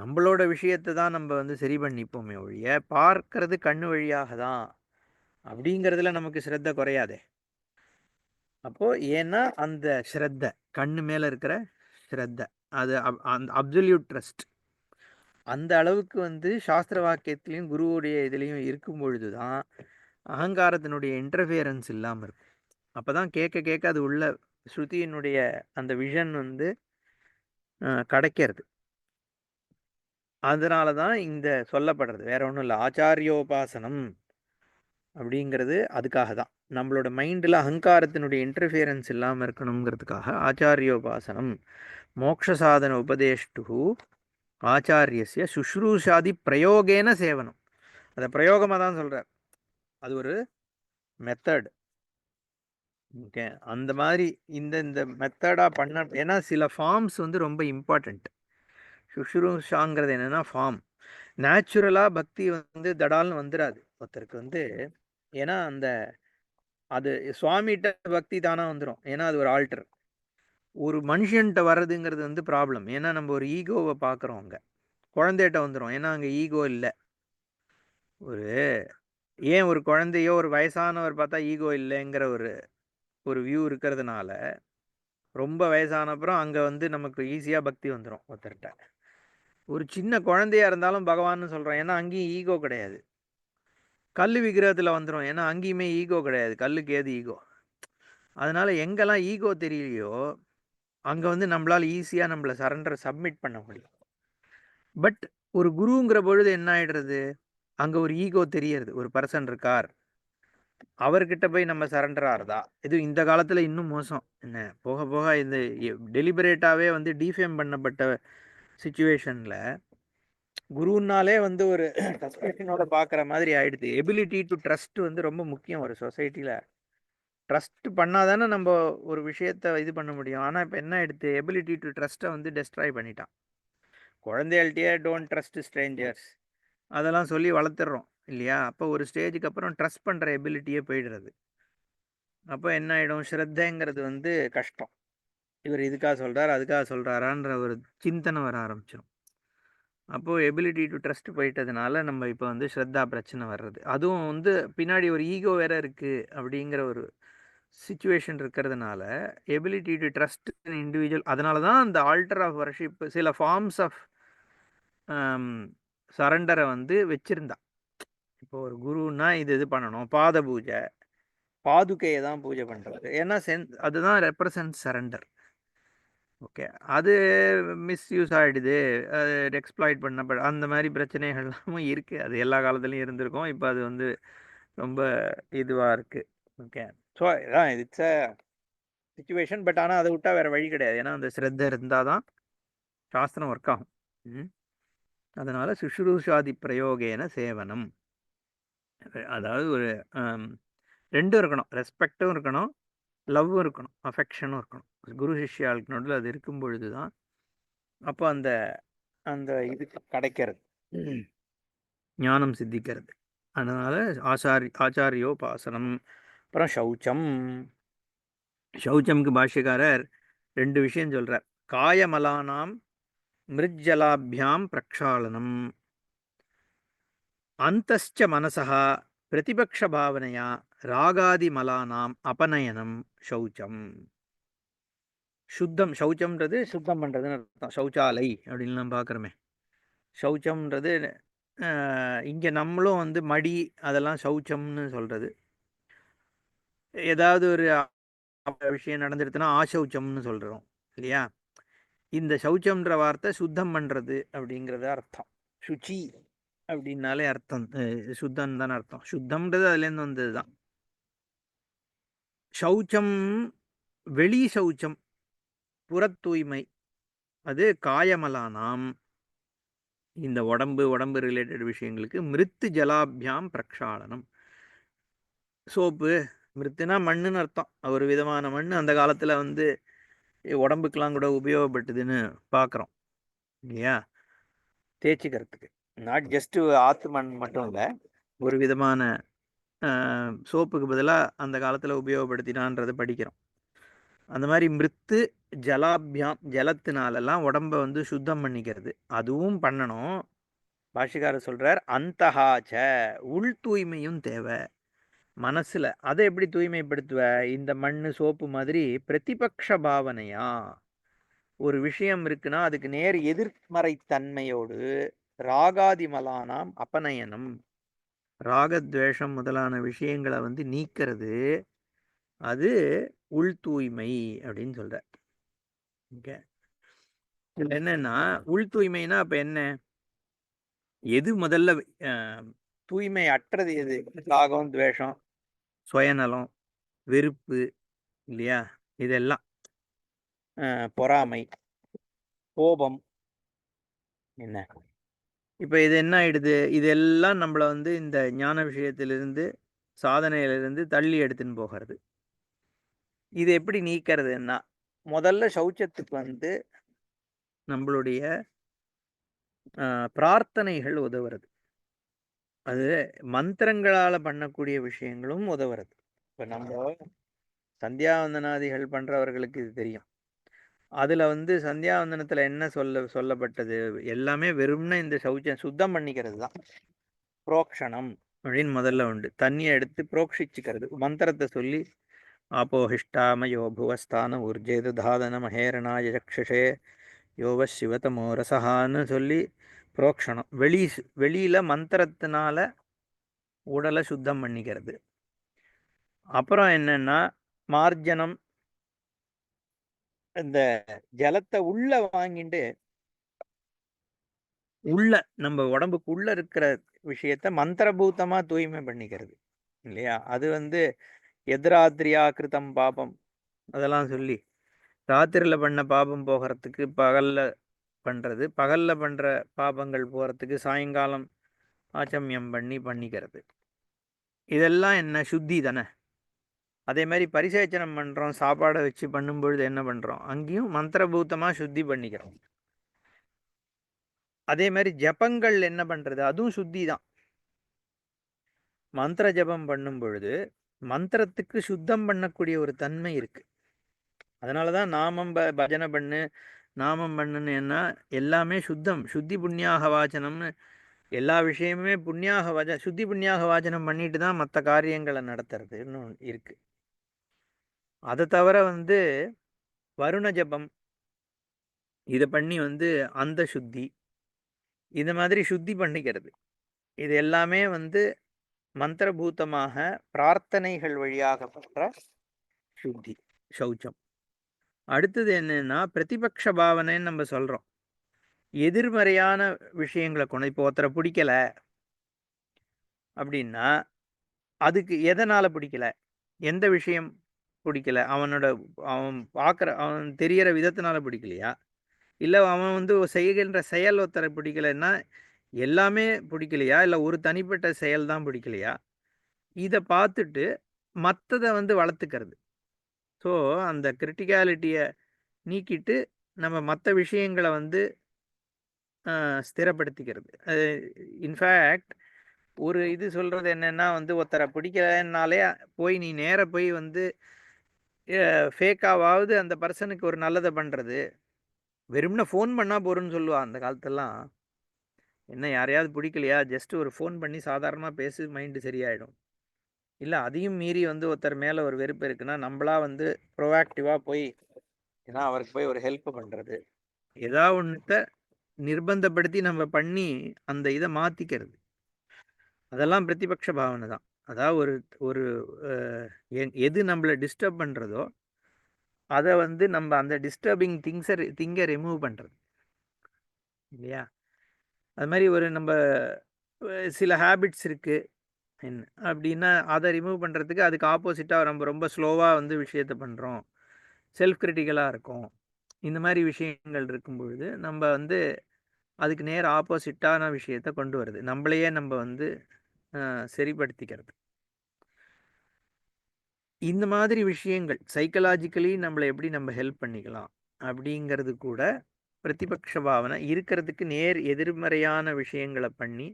நம்மளோட விஷயத்தை தான் நம்ம சரி பண்ணிப்போமே ஒழிய, பார்க்கறது கண்ணு வழியாக தான் அப்படிங்கிறதுல நமக்கு ஸ்ரத்த குறையாதே. அப்போது ஏன்னா அந்த ஸ்ரத்த கண்ணு மேலே இருக்கிற ஸ்ரத்த, அது அந்த அப்சல்யூட் ட்ரஸ்ட் அந்த அளவுக்கு சாஸ்திர வாக்கியத்திலையும் குருவுடைய இதுலேயும் இருக்கும் பொழுது தான் அகங்காரத்தினுடைய இன்டர்ஃபியரன்ஸ் இல்லாமல் இருக்கும். அப்போ தான் கேட்க கேட்க அது உள்ள ஸ்ருதியினுடைய அந்த விஷன் கிடைக்கிறது. அதனால தான் இந்த சொல்லப்படுறது, வேற ஒன்றும் இல்லை. ஆச்சாரியோபாசனம் அப்படிங்கிறது அதுக்காக தான், நம்மளோட மைண்டில் அகங்காரத்தினுடைய இன்டர்ஃபியரன்ஸ் இல்லாமல் இருக்கணுங்கிறதுக்காக ஆச்சாரியோபாசனம். மோக்ஷ சாதன உபதேஷ்டு ஆச்சாரியசிய சுஷ்ரூஷாதி பிரயோகேன சேவனம். அதை பிரயோகமாக தான் சொல்கிறார். அது ஒரு மெத்தட். ஓகே, அந்த மாதிரி இந்த மெத்தடாக பண்ண, ஏன்னா சில ஃபார்ம்ஸ் ரொம்ப இம்பார்ட்டண்ட். சுஷ்ரூஷாங்கிறது என்னென்னா ஃபார்ம். நேச்சுரலாக பக்தி தடால்னு வந்துடாது ஒருத்தருக்கு. ஏன்னா அது சுவாமிகிட்ட பக்தி தானாக வந்துடும், ஏன்னா அது ஒரு ஆல்டர். ஒரு மனுஷன்கிட்ட வர்றதுங்கிறது ப்ராப்ளம். ஏன்னா நம்ம ஒரு ஈகோவை பார்க்குறோம். அங்கே குழந்தைகிட்ட வந்துடும், ஏன்னா அங்கே ஈகோ இல்லை. ஏன் ஒரு குழந்தையோ ஒரு வயசானவர் பார்த்தா ஈகோ இல்லைங்கிற ஒரு வியூ இருக்கிறதுனால, ரொம்ப வயசானப்புறம் அங்கே நமக்கு ஈஸியாக பக்தி வந்துடும் ஒருத்தர்கிட்ட. ஒரு சின்ன குழந்தையா இருந்தாலும் பகவான்னு சொல்கிறோம், ஏன்னா அங்கேயும் ஈகோ கிடையாது. கல் விக்கிரகத்தில் வந்துடும், ஏன்னா அங்கேயுமே ஈகோ கிடையாது. கல்லுக்கு ஏது ஈகோ? அதனால் எங்கெல்லாம் ஈகோ தெரியலையோ அங்கே நம்மளால் ஈஸியாக நம்மளை சப்மிட் பண்ண முடியும். பட் ஒரு குருங்கிற பொழுது என்ன ஆகிடுறது, அங்க ஒரு ஈகோ தெரியறது, ஒரு பர்சன் இருக்கார், அவர்கிட்ட போய் நம்ம சரண்டர் ஆறதா? இது இந்த காலத்துல இன்னும் மோசம். என்ன போக போக இந்த டெலிபரேட்டாவே வந்து டிஃபேம் பண்ணப்பட்ட சிச்சுவேஷன்ல குருனாலே வந்து ஒரு சஸ்பெஷனோட பாக்குற மாதிரி ஆயிடுது. எபிலிட்டி டு ட்ரஸ்ட் வந்து ரொம்ப முக்கியம் ஒரு சொசைட்டில. ட்ரஸ்ட் பண்ணாதானே நம்ம ஒரு விஷயத்த இது பண்ண முடியும். ஆனா இப்ப என்ன ஆயிடுது, எபிலிட்டி டு ட்ரஸ்ட்டை வந்து டெஸ்ட்ராய் பண்ணிட்டான். குழந்தைகள்கிட்டயே டோன்ட் ட்ரஸ்ட் ஸ்ட்ரேஞ்சர்ஸ் அதெல்லாம் சொல்லி வளர்த்துறோம் இல்லையா? அப்போ ஒரு ஸ்டேஜுக்கு அப்புறம் ட்ரஸ்ட் பண்ற எபிலிட்டியே போயிடுறது. அப்போ என்ன ஆயிடும், ஸ்ரத்தைங்கிறது வந்து கஷ்டம். இவர் இதுக்காக சொல்றாரு, அதுக்காக சொல்றாரான்ற ஒரு சிந்தனை வர ஆரம்பிச்சிடும். அப்போ எபிலிட்டி டு ட்ரஸ்ட் போயிட்டதுனால நம்ம இப்போ வந்து ஸ்ரத்தா பிரச்சனை வர்றது. அதுவும் வந்து பின்னாடி ஒரு ஈகோ வேற இருக்கு அப்படிங்கிற ஒரு சிச்சுவேஷன் இருக்கிறதுனால எபிலிட்டி டு ட்ரஸ்ட் இண்டிவிஜுவல். அதனால தான் அந்த ஆல்டர் ஆஃப் வர்ஷிப் சில ஃபார்ம்ஸ் ஆஃப் சரண்டரை வந்து வச்சிருந்தா. இப்போ ஒரு குருன்னா இது பண்ணணும், பாத பூஜை, பாதுகையை தான் பூஜை பண்றது. ஏன்னா அதுதான் ரெப்ரசன்ட் சரண்டர். ஓகே, அது மிஸ்யூஸ் ஆகிடுது, அது எக்ஸ்ப்ளாய்ட் பண்ண அந்த மாதிரி பிரச்சனைகள்லாமும் இருக்குது. அது எல்லா காலத்துலேயும் இருந்திருக்கும். இப்போ அது வந்து ரொம்ப இதுவாக இருக்குது. ஓகே, ஸோ இதான் இட்ஸ் அ சிச்சுவேஷன். பட் ஆனால் அதை விட்டால் வேறு வழி கிடையாது. ஏன்னா அந்த ஸ்ரத்தை இருந்தால் தான் சாஸ்திரம் ஒர்க் ஆகும். அதனால் சுஷ்ரூஷாதி பிரயோகேன சேவனம். அதாவது ஒரு ரெண்டும் இருக்கணும், ரெஸ்பெக்டும் இருக்கணும், லவ்வும் இருக்கணும், அஃபெக்ஷனும் இருக்கணும். குரு சிஷ்யாளுக்கு நடுவில் அது இருக்கும் பொழுது தான் அப்போ அந்த அந்த இதுக்கு கிடைக்கிறது, ஞானம் சித்திக்கிறது. அதனால ஆச்சாரியோபாசனம். அப்புறம் சௌச்சம். சௌச்சம்க்கு பாஷ்யக்காரர் 2 விஷயம் சொல்றார். காயமலானாம் மிருஜ்ஜலாபியாம் பிரக்ஷாளனம், அந்தஸ்ச மனசா பிரதிபக்ஷ பாவனையா ராகாதி மலானாம் அபநயனம் சௌச்சம். சுத்தம், சௌச்சம்ன்றது சுத்தம் பண்றதுன்னு அர்த்தம். சௌச்சாலை அப்படின்னு நம்ம பார்க்குறோமே, சௌச்சம்ன்றது இங்கே நம்மளும் வந்து மடி அதெல்லாம் சௌச்சம்னு சொல்கிறது. ஏதாவது ஒரு விஷயம் நடந்துடுதுன்னா ஆசௌச்சம்னு சொல்கிறோம் இல்லையா? இந்த சௌச்சம்ன்ற வார்த்தை சுத்தம் பண்ணுறது அப்படிங்கிறது அர்த்தம். சுச்சி அப்படின்னாலே அர்த்தம் சுத்தம் தானே அர்த்தம். சுத்தம்ன்றது அதுலேருந்து வந்தது தான். சௌச்சம் வெளி சௌச்சம், புற தூய்மை. அது காயமலானாம், இந்த உடம்பு ரிலேட்டட் விஷயங்களுக்கு மிருத்து ஜலாபியாம் பிரக்ஷாளனம். சோப்பு, மிருத்துனா மண்ணுன்னு அர்த்தம். ஒரு விதமான மண் அந்த காலத்தில் வந்து உடம்புக்கெல்லாம் கூட உபயோகப்பட்டதுன்னு பார்க்குறோம் இல்லையா? தேய்ச்சிக்கிறதுக்கு, நாட் ஜஸ்ட் ஆத்து மண் மட்டும் இல்லை, ஒரு விதமான சோப்புக்கு பதிலாக அந்த காலத்தில் உபயோகப்படுத்தினான்றதை படிக்கிறோம். அந்த மாதிரி மிருத்து ஜலாபியாம், ஜலத்தினாலெல்லாம் உடம்பை வந்து சுத்தம் பண்ணிக்கிறது, அதுவும் பண்ணணும். பாஷிகாரர் சொல்றார் அந்தஹாச்ச, உள் தூய்மையும் தேவை மனசுல. அதை எப்படி தூய்மைப்படுத்துவ? இந்த மண்ணு சோப்பு மாதிரி பிரதிபக்ஷ பாவனையா, ஒரு விஷயம் இருக்குன்னா அதுக்கு நேர் எதிர்மறை தன்மையோடு ராகாதிமலானாம் அபநயனம், ராகத்வேஷம் முதலான விஷயங்களை வந்து நீக்கிறது, அது உள் தூய்மை அப்படின்னு சொல்ற. ஓகே, இதுல என்னன்னா உள் தூய்மைனா அப்ப என்ன, எது முதல்ல தூய்மை அற்றது எது? ராகம், துவேஷம், சுயநலம், வெறுப்பு இல்லையா? இதெல்லாம் பொறாமை, கோபம். என்ன இப்போ இது என்ன ஆயிடுது, இதெல்லாம் நம்மளை வந்து இந்த ஞான விஷயத்திலிருந்து சாதனையிலிருந்து தள்ளி எடுத்துன்னு போகிறது. இது எப்படி நீக்கிறதுன்னா, முதல்ல சௌச்சத்துக்கு வந்து நம்மளுடைய பிரார்த்தனைகள் உதவுறது. அது மந்திரங்களால பண்ணக்கூடிய விஷயங்களும் உதவுறது. இப்போ நம்ம சந்தியாவந்தனாதிகள் பண்றவர்களுக்கு இது தெரியும். அதுல வந்து சந்தியாவந்தனத்துல என்ன சொல்லப்பட்டது, எல்லாமே வெறும்னா இந்த சௌச்சம் சுத்தம் பண்ணிக்கிறது தான். புரோக்ஷணம் அப்படின்னு முதல்ல உண்டு. தண்ணியை எடுத்து புரோக்ஷிச்சுக்கிறது, மந்திரத்தை சொல்லி ஆப்போஹிஷ்டாமயோ புவஸ்தான ஊர்ஜேது தாதன மகேரணாய சக்ஷுஷே யோவ சிவதமோ ரசஹான்னு சொல்லி புரோக்ஷணம், வெளியில மந்திரத்தினால உடலை சுத்தம் பண்ணிக்கிறது. அப்புறம் என்னன்னா மார்ஜனம், இந்த ஜலத்தை உள்ள வாங்கிட்டு உள்ள நம்ம உடம்புக்கு உள்ள இருக்கிற விஷயத்த மந்திரபூதமா தூய்மை பண்ணிக்கிறது இல்லையா? அது வந்து எதிராத்திரியா கிருதம் பாபம் அதெல்லாம் சொல்லி ராத்திரில பண்ண பாபம் போகிறதுக்கு பகல்ல பண்றது, பகல்ல பண்ற பாபங்கள் போறதுக்கு சாயங்காலம் ஆச்சமியம் பண்ணிக்கிறது. இதெல்லாம் என்ன சுத்தி தானே. அதே மாதிரி பரிசேச்சனம் பண்றோம், சாப்பாடை வச்சு பண்ணும்பொழுது என்ன பண்றோம், அங்கேயும் மந்திரபூதமா சுத்தி பண்ணிக்கிறோம். அதே மாதிரி ஜபங்கள் என்ன பண்றது, அதுவும் சுத்தி தான். மந்திர ஜபம் பண்ணும் பொழுது மந்திரத்துக்கு சுத்தம் பண்ணக்கூடிய ஒரு தன்மை இருக்கு. அதனாலதான் நாமம் பஜனை பண்ணு, நாமம் பண்ணுன்னு என்ன எல்லாமே சுத்தம், சுத்தி புண்ணியாக வாச்சனம்னு எல்லா விஷயமுமே புண்ணியாக சுத்தி புண்ணியாக வாச்சனம் பண்ணிட்டு தான் மற்ற காரியங்களை நடத்துறதுன்னு இருக்கு. அதை தவிர வந்து வருண ஜபம் இதை பண்ணி வந்து அந்த சுத்தி, இந்த மாதிரி சுத்தி பண்ணிக்கிறது. இது எல்லாமே வந்து மந்திரபூதமாக பிரார்த்தனைகள் வழியாக பண்ற சுத்தி, சௌச்சம். அடுத்தது என்னன்னா பிரதிபக்ஷ பாவனைன்னு நம்ம சொல்றோம். எதிர்மறையான விஷயங்களை கொண்டு இப்போ ஒருத்தரை பிடிக்கல அப்படின்னா அதுக்கு எதனால பிடிக்கல, எந்த விஷயம் பிடிக்கல, அவன் பார்க்குற அவன் தெரியற விதத்தினால பிடிக்கலையா, இல்லை அவன் வந்து செய்கின்ற செயல் ஒருத்தரை பிடிக்கலைன்னா எல்லாமே பிடிக்கலையா, இல்லை ஒரு தனிப்பட்ட செயல் தான் பிடிக்கலையா, இதை பார்த்துட்டு மற்றதை வந்து வளர்த்துக்கிறது. ஸோ அந்த கிரிட்டிகாலிட்டியை நீக்கிட்டு நம்ம மற்ற விஷயங்களை வந்து ஸ்திரப்படுத்திக்கிறது. இன்ஃபேக்ட் ஒரு இது சொல்கிறது என்னென்னா வந்து ஒருத்தரை பிடிக்கலன்னாலே போய் நீ நேராக போய் வந்து ஃபேக்காவது அந்த பர்சனுக்கு ஒரு நல்லதை பண்ணுறது. வெறும்னா ஃபோன் பண்ணால் போகிறோன்னு சொல்லுவாள் அந்த காலத்தெல்லாம். என்ன யாரையாவது பிடிக்கலையா, ஜஸ்ட் ஒரு ஃபோன் பண்ணி சாதாரணமாக பேசி மைண்டு சரியாயிடும். இல்லை அதையும் மீறி வந்து ஒருத்தர் மேலே ஒரு வெறுப்பு இருக்குன்னா நம்மளா வந்து ப்ரோஆக்டிவாக போய் ஏன்னா அவருக்கு போய் ஒரு ஹெல்ப் பண்ணுறது, ஏதாவது ஒன்றுத்த நிர்பந்தப்படுத்தி நம்ம பண்ணி அந்த இதை மாற்றிக்கிறது. அதெல்லாம் பிரதிபக்ஷ பாவனை தான். அதாவது ஒரு ஒரு எது நம்மளை டிஸ்டர்ப் பண்ணுறதோ அதை வந்து நம்ம அந்த டிஸ்டர்பிங் திங்கை ரிமூவ் பண்ணுறது இல்லையா. அது மாதிரி ஒரு நம்ம சில ஹேபிட்ஸ் இருக்குது என்ன அப்படின்னா அதை ரிமூவ் பண்ணுறதுக்கு அதுக்கு ஆப்போசிட்டாக நம்ம ரொம்ப ஸ்லோவாக வந்து விஷயத்தை பண்ணுறோம், செல்ஃப் கிரிட்டிக்கலாக இருக்கும். இந்த மாதிரி விஷயங்கள் இருக்கும் பொழுது நம்ம வந்து அதுக்கு நேர் ஆப்போசிட்டான விஷயத்தை கொண்டு வருது, நம்மளையே நம்ம வந்து சரிப்படுத்திக்கிறது. இந்த மாதிரி விஷயங்கள் சைக்கலாஜிக்கலி நம்மளை எப்படி நம்ம ஹெல்ப் பண்ணிக்கலாம் அப்படிங்கிறது கூட பிரதிபக்ஷ பாவனை இருக்கிறதுக்கு நேர் எதிர்மறையான விஷயங்களை பண்ணி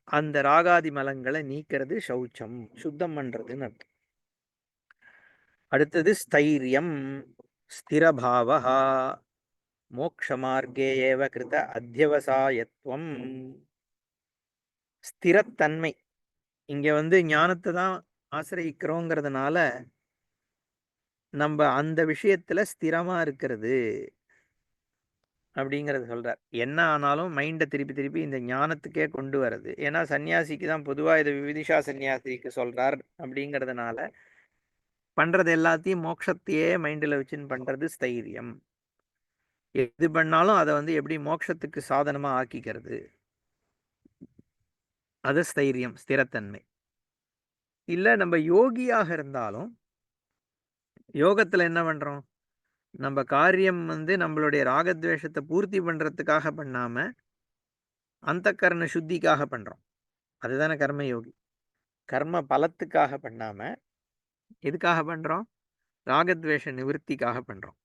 அந்த ராகாதி மலங்களை நீக்கிறது சௌச்சம், சுத்தம் பண்றதுன்னு அர்த்தம். அடுத்தது ஸ்தைரியம், ஸ்திரபாவா, மோக்ஷ மார்க்கே ஏவ கிருத அத்தியவசாயத்துவம். ஸ்திரத்தன்மை, இங்க வந்து ஞானத்தை தான் ஆசிரியிக்கிறோங்கிறதுனால நம்ம அந்த விஷயத்துல ஸ்திரமா இருக்கிறது அப்படிங்கிறது சொல்றார். என்ன ஆனாலும் மைண்டை திருப்பி திருப்பி இந்த ஞானத்துக்கே கொண்டு வர்றது. ஏன்னா சன்னியாசிக்கு தான் பொதுவாக இதை விவிதிஷா சன்னியாசிக்கு சொல்றார் அப்படிங்கிறதுனால பண்றது எல்லாத்தையும் மோட்சத்தையே மைண்டில் வச்சுன்னு பண்றது ஸ்தைரியம். எது பண்ணாலும் அதை வந்து எப்படி மோட்சத்துக்கு சாதனமா ஆக்கிக்கிறது, அது ஸ்தைரியம், ஸ்திரத்தன்மை. இல்லை நம்ம யோகியாக இருந்தாலும் யோகத்தில் என்ன பண்ணுறோம், நம்ம காரியம் வந்து நம்மளுடைய ராகத்வேஷத்தை பூர்த்தி பண்ணுறதுக்காக பண்ணாமல் அந்த கர்ண சுத்திக்காக பண்ணுறோம். அதுதானே கர்மயோகி. கர்ம பலத்துக்காக பண்ணாமல் எதுக்காக பண்ணுறோம், ராகத்வேஷ நிவர்த்திக்காக பண்ணுறோம்.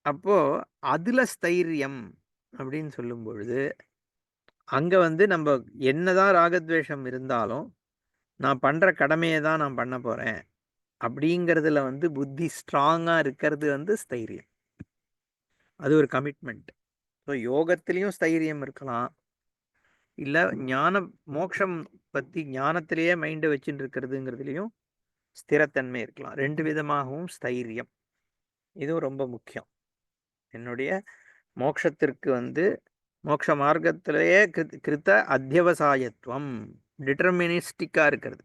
அப்போது அதில் ஸ்தைரியம் அப்படின்னு சொல்லும் பொழுது அங்கே வந்து நம்ம என்னதான் ராகத்வேஷம் இருந்தாலும் நான் பண்ணுற கடமையை தான் நான் பண்ண போகிறேன் அப்படிங்கிறதுல வந்து புத்தி ஸ்ட்ராங்காக இருக்கிறது வந்து ஸ்தைரியம். அது ஒரு கமிட்மெண்ட். ஸோ யோகத்திலையும் ஸ்தைரியம் இருக்கலாம், இல்லை ஞான மோட்சம் பற்றி ஞானத்திலேயே மைண்டை வச்சுட்டு இருக்கிறதுங்கிறதுலையும் ஸ்திரத்தன்மை இருக்கலாம். ரெண்டு விதமாகவும் ஸ்தைரியம், இதுவும் ரொம்ப முக்கியம். என்னுடைய மோட்சத்திற்கு வந்து மோட்ச மார்க்கத்திலேயே கிருத்த அத்தியவசாயத்துவம், டிட்டர்மினிஸ்டிக்காக இருக்கிறது,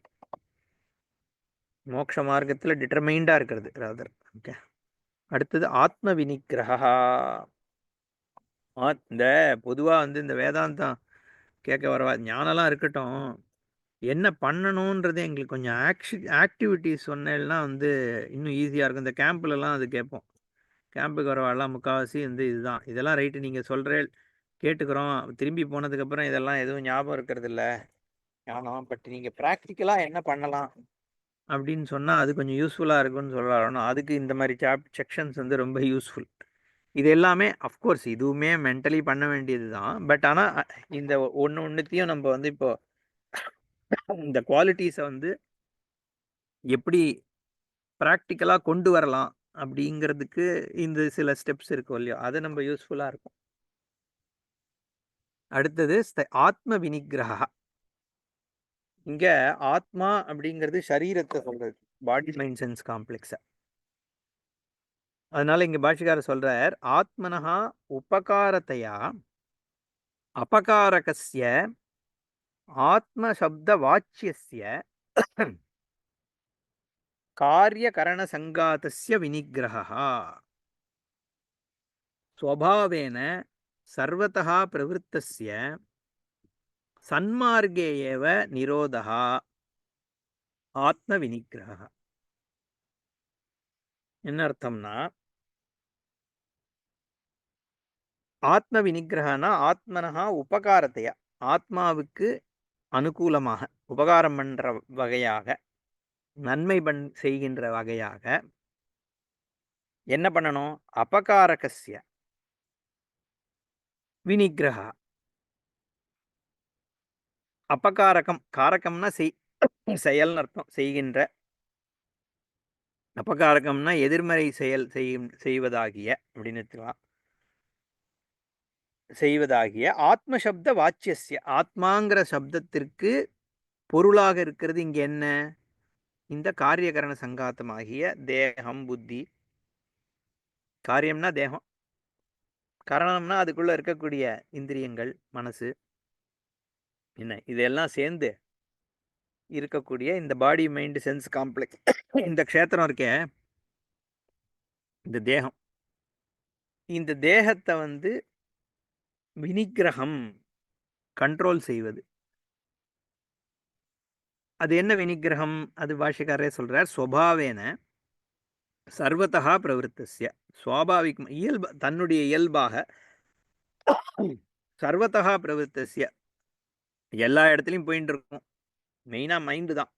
மோட்ச மார்க்கத்தில் டிட்டர்மைண்டாக இருக்கிறது ராதர். ஓகே. அடுத்தது ஆத்ம வினிகிரகா. இந்த பொதுவாக வந்து இந்த வேதாந்தம் கேட்க வரவா ஞானம்லாம் இருக்கட்டும், என்ன பண்ணணுன்றது எங்களுக்கு கொஞ்சம் ஆக்டிவிட்டிஸ் சொன்னேன்னா வந்து இன்னும் ஈஸியாக இருக்கும். இந்த கேம்ப்லலாம் அது கேட்போம். கேம்புக்கு வரவாலாம் முக்கால்வாசி வந்து இதுதான். இதெல்லாம் ரைட்டு நீங்க சொல்றேன் கேட்டுக்கிறோம். திரும்பி போனதுக்கப்புறம் இதெல்லாம் எதுவும் ஞாபகம் இருக்கிறதில்ல. ஞானம். பட் நீங்க பிராக்டிகலா என்ன பண்ணலாம்? அப்படின்னு சொன்னா, அது கொஞ்சம் யூஸ்ஃபுல்லா இருக்கும்னு சொல்லணும். அதுக்கு இந்த மாரி செக்ஷன்ஸ் வந்து ரொம்ப யூஸ்ஃபுல். இது எல்லாமே அஃப்கோர்ஸ் இதுவுமே மென்டலி பண்ண வேண்டியது தான். பட் ஆனா இந்த ஒண்ணுத்தையும் நம்ம வந்து இப்போ இந்த குவாலிட்டீஸ வந்து எப்படி பிராக்டிகலா கொண்டு வரலாம்? அப்படிங்கிறதுக்கு இந்த சில ஸ்டெப்ஸ் இருக்கும் இல்லையா? அது நம்ம யூஸ்ஃபுல்லா இருக்கும். அடுத்தது ஆத்ம வினிக்கிரஹ. இங்க ஆத்மா அப்படிங்கிறது சரீரத்தை சொல்றது. Body mind sense complex. அதனால இங்க பாஷிகாரர் சொல்றார், ஆத்மனஹா உபகாரத்தையா அபகாரகஸ்ய ஆத்ம சப்த வாச்சியஸ்ய காரிய கரண சங்காதஸ்ய வினிக்கிரஹः ஸ்வபாவேன சர்வதः பிரவருத்தஸ்ய சன்மார்கே ஏவ நிரோதः ஆத்ம வினிக்கிரஹः. என்ன அர்த்தம்னா, ஆத்ம வினிக்கிரகனா ஆத்மனஹா உபகாரத்தையா ஆத்மாவுக்கு அனுகூலமாக உபகாரம் பண்ற வகையாக நன்மை செய்கின்ற வகையாக என்ன பண்ணணும்? அபகாரகஸ்ய வினிக்கிரகா. அபகாரகம் காரகம்னா செயல்னு அர்த்தம். செய்கின்ற. அபகாரகம்னா எதிர்மறை செயல் செய்வதாகிய அப்படின்னு எடுத்துக்கலாம். செய்வதாகிய ஆத்ம சப்த வாச்சியஸ்ய ஆத்மாங்கிற சப்தத்திற்கு பொருளாக இருக்கிறது இங்க என்ன? இந்த காரியகரண சங்காத்தமாகிய தேகம் புத்தி. காரியம்னா தேகம், கரணம்னா அதுக்குள்ள இருக்கக்கூடிய இந்திரியங்கள் மனசு என்ன இதெல்லாம் சேர்ந்து இருக்கக்கூடிய இந்த பாடி மைண்ட் சென்ஸ் காம்ப்ளெக்ஸ். இந்த க்ஷேத்திரம் இருக்கே, இந்த தேகம், இந்த தேகத்தை வந்து வினிக்கிரகம் கண்ட்ரோல் செய்வது. அது என்ன வினிக்கிரகம்? அது பாஷ்யக்காரரே சொல்றார், ஸ்வபாவேன சர்வதா பிரவருத்தஸ்ய சுவாபாவிகம் இயல்பு தன்னுடைய இயல்பாக சர்வதா பிரவருத்தஸ்ய எல்லா இடத்துலையும் போயிட்டு இருக்கும். மெயினாக மைண்டு தான்.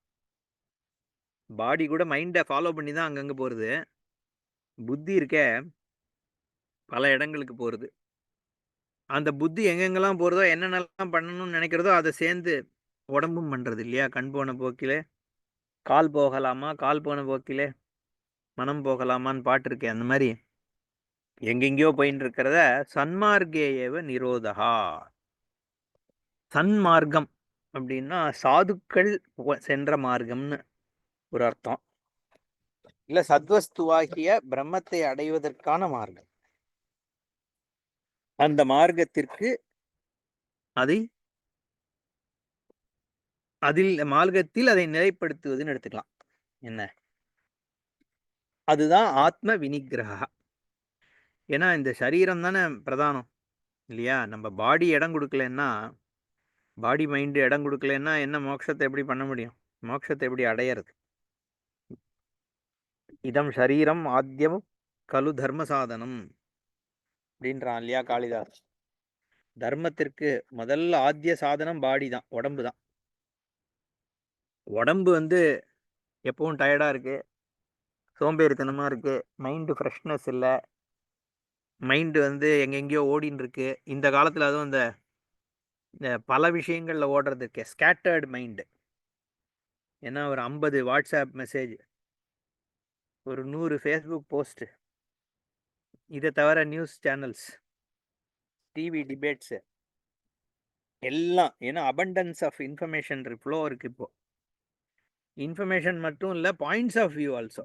பாடி கூட மைண்டை ஃபாலோ பண்ணி தான் அங்கங்கே போகிறது. புத்தி இருக்க பல இடங்களுக்கு போகிறது. அந்த புத்தி எங்கெங்கெல்லாம் போகிறதோ என்னென்னலாம் பண்ணணும்னு நினைக்கிறதோ அதை சேர்ந்து உடம்பும் பண்ணுறது இல்லையா? கண் போன போக்கிலே கால் போகலாமா, கால் போன போக்கிலே மனம் போகலாமான்னு பாட்டு இருக்கே, அந்த மாதிரி எங்கெங்கேயோ போயின்னு இருக்கிறத சன்மார்க்கேயவ நிரோதகா. சன்மார்க்கம் அப்படின்னா சாதுக்கள் சென்ற மார்க்கம்னு ஒரு அர்த்தம். இல்ல சத்வஸ்துவாகிய பிரம்மத்தை அடைவதற்கான மார்க்கம். அந்த மார்க்கத்திற்கு அதில் மார்க்கத்தில் அதை நிலைப்படுத்துவதுன்னு எடுத்துக்கலாம். என்ன அதுதான் ஆத்ம வினிகிரகா. ஏன்னா இந்த சரீரம் தானே பிரதானம் இல்லையா? நம்ம பாடி இடம் கொடுக்கலன்னா, பாடி மைண்டு இடம் கொடுக்கலன்னா என்ன மோட்சத்தை எப்படி பண்ண முடியும்? மோட்சத்தை எப்படி அடையிறது? இதம் சரீரம் ஆத்தியம் கலு தர்ம சாதனம் அப்படின்றான் இல்லையா காளிதாஸ். தர்மத்திற்கு முதல்ல ஆத்திய சாதனம் பாடி தான், உடம்பு தான். உடம்பு வந்து எப்பவும் டயர்டா இருக்கு, சோம்பேறித்தனமா இருக்கு, மைண்டு ஃப்ரெஷ்னஸ் இல்லை, மைண்டு வந்து எங்கெங்கேயோ ஓடின்னு இருக்கு. இந்த காலத்தில் அதுவும் இந்த பல விஷயங்களில் ஓடுறது இருக்கே, ஸ்கேட்டர்டு மைண்டு. ஏன்னா ஒரு 50 வாட்ஸ்அப் மெசேஜ், ஒரு 100 ஃபேஸ்புக் போஸ்ட்டு, இதை தவிர நியூஸ் சேனல்ஸ், டிவி டிபேட்ஸு எல்லாம். ஏன்னா அபண்டன்ஸ் ஆஃப் இன்ஃபர்மேஷன் ஃப்ளோ இருக்கு. இப்போ இன்ஃபர்மேஷன் மட்டும் இல்லை, பாயிண்ட்ஸ் ஆஃப் வியூ ஆல்சோ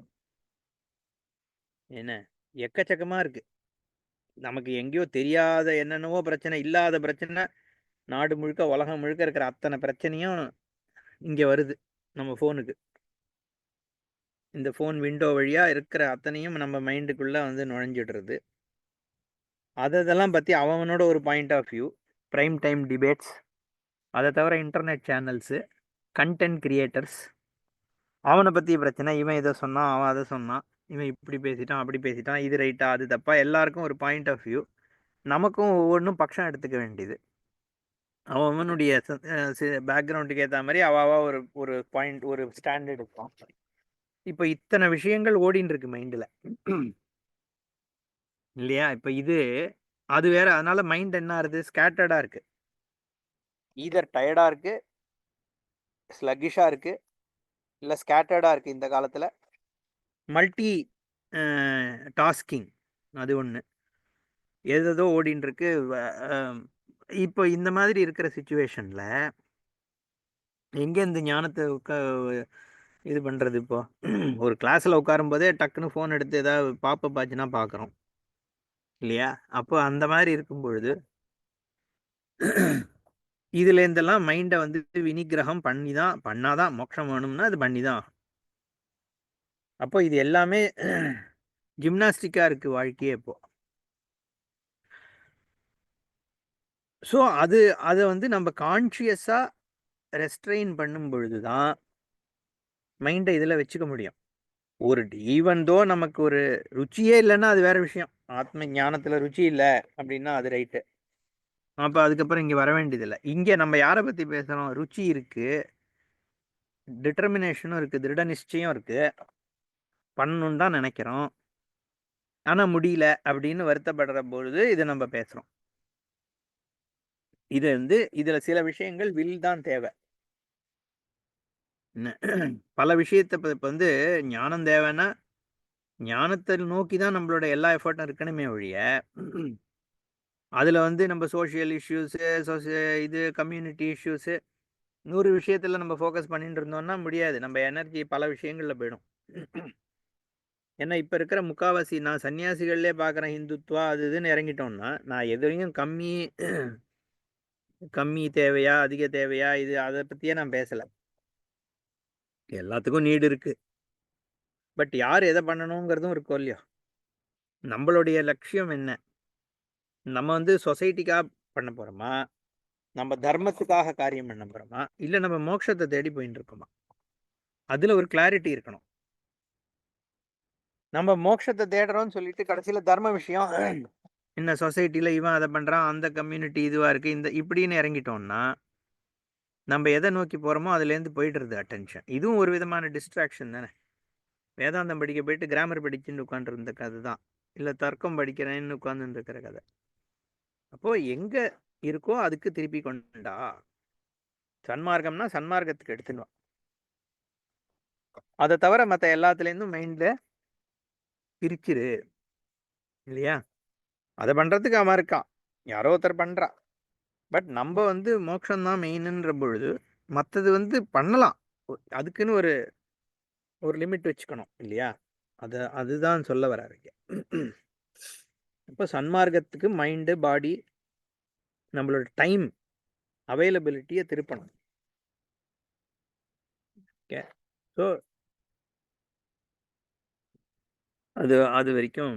என்ன எக்கச்சக்கமாக இருக்கு. நமக்கு எங்கேயோ தெரியாத என்னென்னவோ பிரச்சனை, இல்லாத பிரச்சனை, நாடு முழுக்க உலகம் முழுக்க இருக்கிற அத்தனை பிரச்சனையும் இங்கே வருது நம்ம ஃபோனுக்கு. இந்த ஃபோன் விண்டோ வழியாக இருக்கிற அத்தனையும் நம்ம மைண்டுக்குள்ளே வந்து நுழைஞ்சிடுறது. அதெல்லாம் பற்றி அவனோட ஒரு point of view, prime time debates, அதை தவிர இன்டர்நெட் சேனல்ஸு, கண்டென்ட் கிரியேட்டர்ஸ், அவனை பற்றி பிரச்சனை, இவன் இதை சொன்னான், அவன் அதை சொன்னான், இவன் இப்படி பேசிட்டான், அப்படி பேசிட்டான், இது ரைட்டா அது தப்பா, எல்லாருக்கும் ஒரு பாயிண்ட் ஆஃப் வியூ, நமக்கும் ஒவ்வொன்றும் பட்சம் எடுத்துக்க வேண்டியது. அவனுடைய பேக்ரவுண்டுக்கு ஏற்ற மாதிரி அவாவா ஒரு ஒரு பாயிண்ட், ஒரு ஸ்டாண்ட் எடுப்பான். இப்போ இத்தனை விஷயங்கள் ஓடின்னு இருக்கு மைண்டில் இல்லையா? இப்போ இது அது வேற. அதனால மைண்ட் என்ன ஆகுது? ஸ்கேட்டர்டாக இருக்கு. ஈதர் டயர்டாக இருக்கு, ஸ்லக்கிஷாக இருக்கு, இல்லை ஸ்கேட்டர்டாக இருக்கு. இந்த காலத்தில் மல்டி டாஸ்கிங் அது ஒன்று, ஏதோ ஓடின்னு இருக்கு. இப்போ இந்த மாதிரி இருக்கிற சுச்சுவேஷனில் எங்கே இந்த ஞானத்தை இது பண்ணுறது? இப்போ ஒரு கிளாஸில் உட்காரும் போதே டக்குன்னு ஃபோன் எடுத்து ஏதாவது பாச்சுன்னா பார்க்குறோம் இல்லையா? அப்போ அந்த மாதிரி இருக்கும் பொழுது இதுல இருந்தெல்லாம் மைண்டை வந்து வினிகிரகம் பண்ணாதான் மோட்சம் வேணும்னா அது பண்ணிதான். அப்போ இது எல்லாமே ஜிம்னாஸ்டிக்கா இருக்கு வாழ்க்கையே இப்போ. ஸோ அதை வந்து நம்ம கான்ஷியஸா ரெஸ்ட்ரெயின் பண்ணும் பொழுதுதான் மைண்டை இதில் வச்சுக்க முடியும். ஒரு ஈவன் தோ நமக்கு ஒரு ருச்சியே இல்லைன்னா அது வேற விஷயம். ஆத்ம ஞானத்துல ருச்சி இல்லை அப்படின்னா அது ரைட்டு. அப்போ அதுக்கப்புறம் இங்கே வர வேண்டியதில்லை. இங்கே நம்ம யாரை பற்றி பேசுகிறோம்? ருச்சி இருக்கு, டிட்டர்மினேஷனும் இருக்கு, திருட நிச்சயம் இருக்கு, பண்ணணும்னு தான் நினைக்கிறோம், ஆனால் முடியல அப்படின்னு வருத்தப்படுற பொழுது இதை நம்ம பேசுகிறோம். இது வந்து இதில் சில விஷயங்கள் வில் தான் தேவை. பல விஷயத்தை இப்போ வந்து ஞானம் தேவைன்னா ஞானத்தை நோக்கி தான் நம்மளோட எல்லா எஃபர்ட்டும் இருக்கணுமே ஒழிய அதில் வந்து நம்ம சோஷியல் இஷ்யூஸு, இது கம்யூனிட்டி இஷ்யூஸு 100 விஷயத்தில் நம்ம ஃபோக்கஸ் பண்ணிட்டு இருந்தோம்னா முடியாது. நம்ம எனர்ஜி பல விஷயங்களில் போயிடும். ஏன்னா இப்போ இருக்கிற முக்காவாசி நான் சன்னியாசிகள்லே பார்க்குறேன், ஹிந்துத்வா அது இதுன்னு இறங்கிட்டோம்னா நான் எதுவும் கம்மி தேவையா அதிக தேவையா இது அதை பற்றியே நான் பேசலை. எல்லாத்துக்கும் நீடு இருக்கு. பட் யார் எதை பண்ணணுங்கிறதும் இருக்கும் இல்லையா? நம்மளுடைய லட்சியம் என்ன? நம்ம வந்து சொசைட்டிக்காக பண்ண போகிறோமா, நம்ம தர்மத்துக்காக காரியம் பண்ண போகிறோமா, இல்லை நம்ம மோட்சத்தை தேடி போயிட்டு இருக்கோமா? அதில் ஒரு கிளாரிட்டி இருக்கணும். நம்ம மோட்சத்தை தேடுறோம்னு சொல்லிட்டு கடைசியில் தர்ம விஷயம் இந்த சொசைட்டியில் இவன் அதை பண்ணுறான், அந்த கம்யூனிட்டி இதுவாக இருக்குது, இந்த இப்படின்னு இறங்கிட்டோம்னா நம்ம எதை நோக்கி போகிறோமோ அதுலேருந்து போயிடுறது அட்டென்ஷன். இதுவும் ஒரு விதமான டிஸ்ட்ராக்ஷன் தானே. வேதாந்தம் படிக்க போயிட்டு கிராமர் படிச்சுன்னு உட்காந்துருந்த கதை தான், இல்லை தர்க்கம் படிக்கிறேன்னு உட்காந்துட்டு இருக்கிற கதை. அப்போது எங்கே இருக்கோ அதுக்கு திருப்பி கொண்டா. சன்மார்க்கம்னா சன்மார்க்கத்துக்கு எடுத்துடுவான். அதை தவிர மற்ற எல்லாத்துலேருந்தும் மைண்டில் பிரிச்சிரு இல்லையா? அதை பண்ணுறதுக்கு அவன் இருக்கான், யாரோ ஒருத்தர் பண்ணுறா. பட் நம்ம வந்து மோட்சம்தான் மெயினுன்ற பொழுது மற்றது வந்து பண்ணலாம், அதுக்குன்னு ஒரு லிமிட் வச்சுக்கணும் இல்லையா? அதுதான் சொல்ல வராருங்க. இப்போ சன்மார்க்கத்துக்கு மைண்டு பாடி நம்மளோட டைம் அவைலபிலிட்டியை திருப்பணும். ஓகே, ஸோ அது வரைக்கும்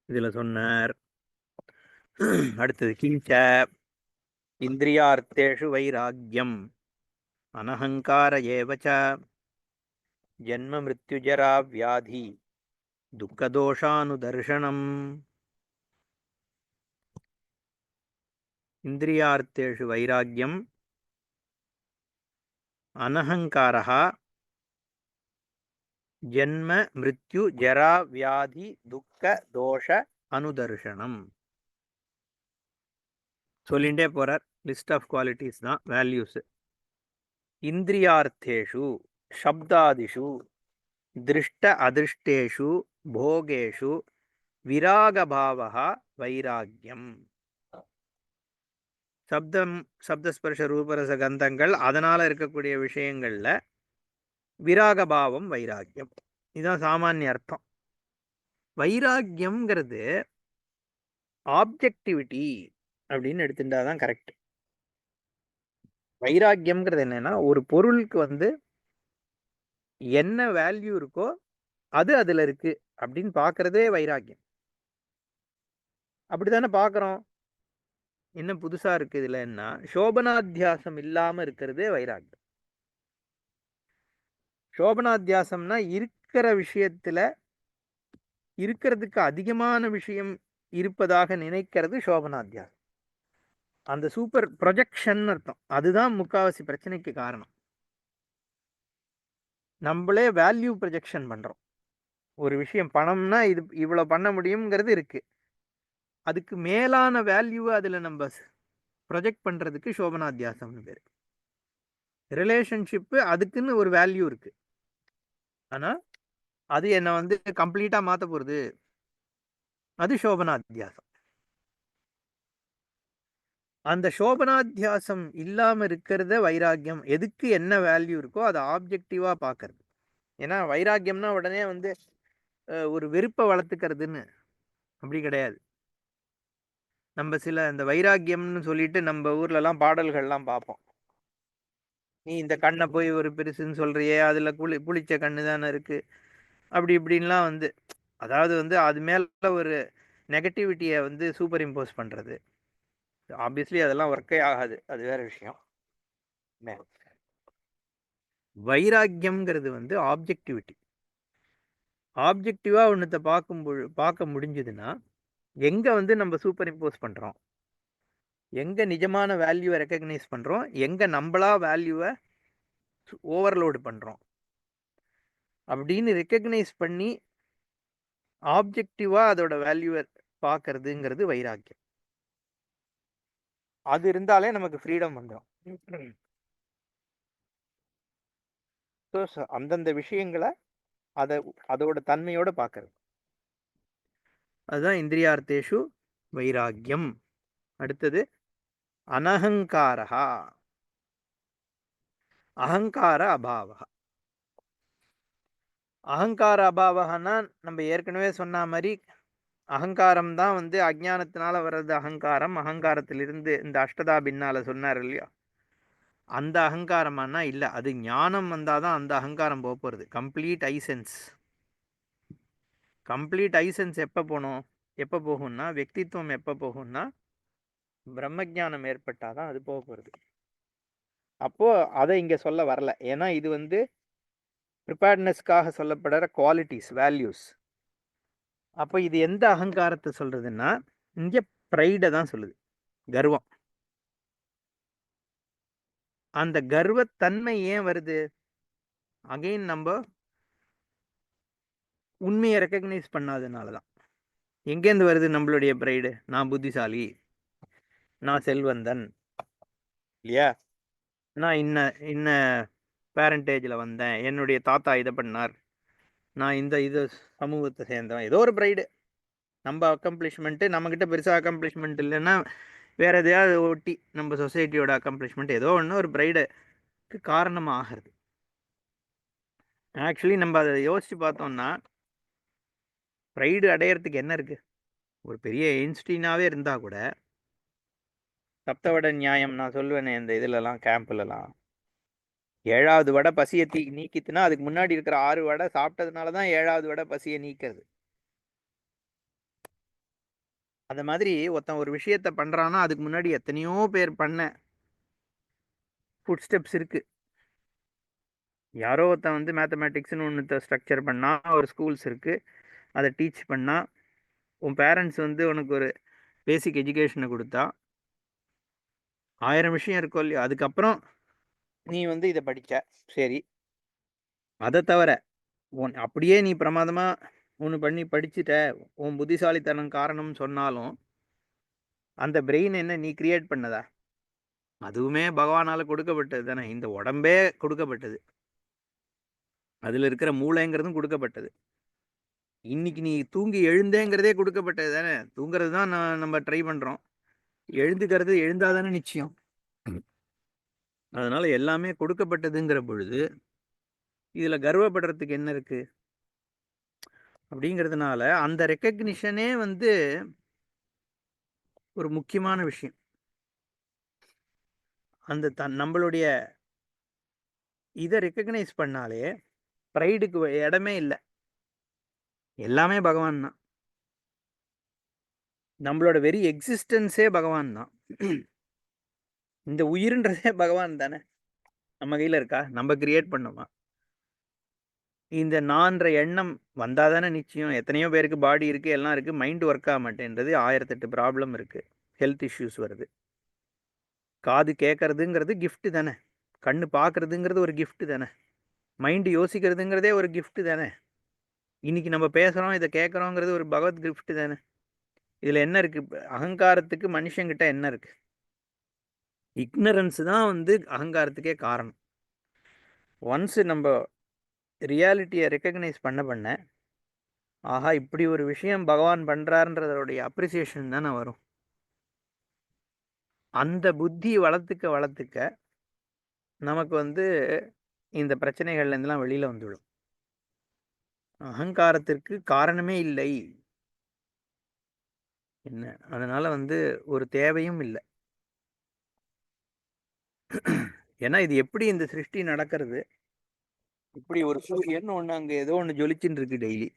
இதில் சொன்னார். அடுத்தது கிஞ்ச இந்திரியார்த்தேஷு வைராக்கியம் அனஹங்கார ஏவச்ச ஜன்ம மிருத்யுஜரா வியாதி துக்கதோஷானுதர்ஷனம். இந்திரியார்த்தேஷு வைராக்கியம் அனஹங்காரः ஜன்ம மிருத்யு ஜரா வியாதி துக்க தோஷ அனுதர்ஷனம். சொல்லிண்டே போறார். லிஸ்ட் ஆஃப் குவாலிட்டிஸ் தான், வேல்யூஸ். இந்திரியார்த்தேஷு சப்தாதிஷு திருஷ்ட அதிருஷ்டேஷு போகேஷு விராகபாவः வைராக்கியம். சப்தஸ்பர்ஷ ரூபரச கந்தங்கள் அதனால இருக்கக்கூடிய விஷயங்கள்ல விராகபாவம் வைராக்கியம். இதுதான் சாமானிய அர்த்தம். வைராக்கியம்ங்கிறது ஆப்ஜெக்டிவிட்டி அப்படின்னு எடுத்துட்டாதான் கரெக்ட். வைராக்கியம்ங்கிறது என்னன்னா ஒரு பொருளுக்கு வந்து என்ன வேல்யூ இருக்கோ அது அதுல இருக்கு அப்படின்னு பாக்குறதே வைராக்கியம். அப்படித்தானே பாக்குறோம். என்ன புதுசா இருக்கு இதுலன்னா, சோபனாத்தியாசம் இல்லாம இருக்கிறதே வைராக்கியம். சோபனாத்தியாசம்னா இருக்கிற விஷயத்துல இருக்கிறதுக்கு அதிகமான விஷயம் இருப்பதாக நினைக்கிறது சோபனாத்தியாசம். அந்த சூப்பர் ப்ரொஜெக்ஷன் அர்த்தம். அதுதான் முக்காவாசி பிரச்சனைக்கு காரணம். நம்மளே வேல்யூ ப்ரொஜெக்ஷன் பண்றோம். ஒரு விஷயம் பணம்னா இது இவ்வளவு பண்ண முடியுங்கிறது இருக்கு. அதுக்கு மேலான வேல்யூவை அதுல நம்ம ப்ரொஜெக்ட் பண்றதுக்கு சோபனாத்தியாசம்னு பேரு. ரிலேஷன்ஷிப் அதுக்குன்னு ஒரு வேல்யூ இருக்கு. ஆனா அது என்ன வந்து கம்ப்ளீட்டா மாத்த போறது. அது சோபனாத்தியாசம். அந்த சோபனாத்தியாசம் இல்லாம இருக்கிறத வைராக்கியம். எதுக்கு என்ன வேல்யூ இருக்கோ அதை ஆப்ஜெக்டிவா பாக்குறது. ஏன்னா வைராக்கியம்னா உடனே வந்து ஒரு வெறுப்பை வளர்த்துக்கிறதுன்னு அப்படி கிடையாது. நம்ம சில இந்த வைராக்கியம்னு சொல்லிட்டு நம்ம ஊர்ல எல்லாம் பாடல்கள்லாம் பார்ப்போம். நீ இந்த கண்ணை போய் ஒரு பெருசுன்னு சொல்றியே, அதுல புளிச்ச கண்ணு தானே இருக்கு, அப்படி இப்படின்லாம் வந்து, அதாவது வந்து அது மேல ஒரு நெகட்டிவிட்டியை வந்து சூப்பர் இம்போஸ் பண்றது. ஆப்வியஸ்லி அதெல்லாம் ஒர்க்கே ஆகாது, அது வேற விஷயம். வைராக்கியம்ங்கிறது வந்து ஆப்ஜெக்டிவிட்டி. ஆப்ஜெக்டிவா ஒன்னத்தை பார்க்க முடிஞ்சதுன்னா எங்க வந்து நம்ம சூப்பர் இம்போஸ் பண்றோம், எங்க நிஜமான வேல்யூவை ரெக்கக்னைஸ் பண்றோம், எங்க நம்மளா வேல்யூவை ஓவர்லோடு பண்றோம் அப்படின்னு ரெக்கக்னைஸ் பண்ணி ஆப்ஜெக்டிவா அதோட வேல்யூவை பார்க்கறதுங்கிறது வைராக்கியம். அது இருந்தாலே நமக்கு ஃப்ரீடம் வந்துடும். அந்தந்த விஷயங்களை அதோட தன்மையோட பார்க்கறது, அதுதான் இந்திரியார்த்தேஷு வைராக்கியம். அடுத்தது அனஹங்காரா, அகங்கார அபாவா. அகங்கார அபாவகன்னா நம்ம ஏற்கனவே சொன்ன மாதிரி அகங்காரம் தான் வந்து அஜ்ஞானத்தினால வர்றது அகங்காரம். அகங்காரத்திலிருந்து இந்த அஷ்டதா பின்னால சொன்னார் இல்லையா, அந்த அகங்காரமானா இல்ல, அது ஞானம் வந்தாதான் அந்த அகங்காரம் போறது. Complete iSense. கம்ப்ளீட் ஐசென்ஸ் எப்ப போகும்னா व्यक्तित्वம் எப்ப போகும்னா பிரம்மஜானம் ஏற்பட்டாதான் அது போறது. அப்போ அதை இங்க சொல்ல வரல. ஏன்னா இது வந்து ப்ரிப்பேர்ட்னஸ்க்காக சொல்லப்படுற குவாலிட்டிஸ், வேல்யூஸ். அப்போ இது எந்த அகங்காரத்தை சொல்றதுன்னா இங்க ப்ரைடை தான் சொல்லுது, கர்வம். அந்த கர்வத்தன்மை ஏன் வருது? அகைன் நம்ம உண்மையை ரெக்கக்னைஸ் பண்ணாதனாலதான். எங்கேருந்து வருது நம்மளுடைய ப்ரைடு? நான் புத்திசாலி, நான் செல்வந்தன் இல்லையா, நான் இன்ன இன்ன பேரண்டேஜில் வந்தேன், என்னுடைய தாத்தா இதை பண்ணார், நான் இது சமூகத்தை சேர்ந்தவன், ஏதோ ஒரு ப்ரைடு. நம்ம அக்கம்ப்ளிஷ்மெண்ட்டு நம்மக்கிட்ட பெருசாக அக்கம்ப்ளிஷ்மெண்ட் இல்லைன்னா வேற எதையாவது ஒட்டி நம்ம சொசைட்டியோட அக்கம்ப்ளிஷ்மெண்ட் ஏதோ ஒன்று ஒரு ப்ரைடுக்கு காரணமாக ஆகிறது. ஆக்சுவலி நம்ம அதை யோசிச்சு பார்த்தோம்னா ப்ரைடு அடையறதுக்கு என்ன இருக்கு? ஒரு பெரிய எயின்ஸ்டீனாவே இருந்தா கூட சப்தவட நியாயம் நான் சொல்லுவேனே இந்த இதுலலாம் கேம்ப்லலாம், 7வது வடை பசியை நீக்கித்துனா அதுக்கு முன்னாடி இருக்கிற 6 வடை சாப்பிட்டதுனால தான் 7வது வடை பசியை நீக்கிறது. அந்த மாதிரி ஒருத்தன் ஒரு விஷயத்த பண்றான்னா அதுக்கு முன்னாடி எத்தனையோ பேர் பண்ண ஃபுட் ஸ்டெப்ஸ் இருக்கு. யாரோ ஒருத்தன் வந்து மேத்தமேட்டிக்ஸ்னு ஒன்று ஸ்ட்ரக்சர் பண்ணா, ஒரு ஸ்கூல்ஸ் இருக்கு, அதை டீச் பண்ணா, உன் பேரண்ட்ஸ் வந்து உனக்கு ஒரு பேசிக் எஜுகேஷனை கொடுத்தா, 1000 விஷயம் இருக்கும் இல்லையா, அதுக்கப்புறம் நீ வந்து இதை படிச்ச. சரி, அதை தவிர அப்படியே நீ பிரமாதமா ஒன்று பண்ணி படிச்சுட்ட, உன் புத்திசாலித்தனம் காரணம் சொன்னாலும் அந்த பிரெயின் என்ன நீ கிரியேட் பண்ணதா? அதுவுமே பகவானால கொடுக்கப்பட்டது தானே. இந்த உடம்பே கொடுக்கப்பட்டது, அதுல இருக்கிற மூளைங்கிறதும் கொடுக்கப்பட்டது. இன்னைக்கு நீ தூங்கி எழுந்தேங்கிறதே கொடுக்கப்பட்டது தானே. தூங்குறது தான் நம்ம ட்ரை பண்றோம், எழுந்துக்கிறது எழுந்தாதானே நிச்சயம். அதனால எல்லாமே கொடுக்கப்பட்டதுங்கிற பொழுது இதுல கர்வப்படுறதுக்கு என்ன இருக்கு அப்படிங்கிறதுனால அந்த ரெக்கக்னிஷனே வந்து ஒரு முக்கியமான விஷயம். அந்த நம்மளுடைய இதை ரெக்கக்னைஸ் பண்ணாலே ப்ரைடுக்கு இடமே இல்லை, எல்லாமே பகவான் தான். நம்மளோட வெரி எக்ஸிஸ்டன்ஸே பகவான் தான். இந்த உயிர்ன்றதே பகவான் தானே. நம்ம கையில இருக்கா? நம்ம கிரியேட் பண்ணோமா? இந்த நான்ற எண்ணம் வந்தால் தானே நிச்சயம். எத்தனையோ பேருக்கு பாடி இருக்குது, எல்லாம் இருக்குது, மைண்டு ஒர்க் ஆக மாட்டேன்றது. 1008 ப்ராப்ளம் இருக்குது, ஹெல்த் இஷ்யூஸ் வருது. காது கேட்கறதுங்கிறது கிஃப்ட்டு தானே. கண்ணு பார்க்குறதுங்கிறது ஒரு கிஃப்ட்டு தானே. மைண்டு யோசிக்கிறதுங்கிறதே ஒரு கிஃப்ட்டு தானே. இன்றைக்கி நம்ம பேசுகிறோம், இதை கேட்குறோங்கிறது ஒரு பகவத் கிஃப்ட்டு தானே. இதில் என்ன இருக்குது? அகங்காரத்துக்கு மனுஷங்கிட்ட என்ன இருக்குது? இக்னரன்ஸ் தான் வந்து அகங்காரத்துக்கே காரணம். ஒன்ஸு நம்ம ரியாலிட்டியை ரெக்கக்னைஸ் பண்ண ஆஹா இப்படி ஒரு விஷயம் பகவான் பண்ணுறாருன்றதோடைய அப்ரிசியேஷன் தானே வரும். அந்த புத்தி வளர்த்துக்க நமக்கு வந்து இந்த பிரச்சனைகள்லேருந்துலாம் வெளியில் வந்துவிடும். அகங்காரத்திற்கு காரணமே இல்லை என்ன. அதனால் வந்து ஒரு தேவையும் இல்லை. ஏன்னா இது எப்படி இந்த சிருஷ்டி நடக்கிறது? இப்படி ஒரு சூரியன் ஒன்று அங்கே ஏதோ ஒன்று ஜொலிச்சுட்டு இருக்கு டெய்லி.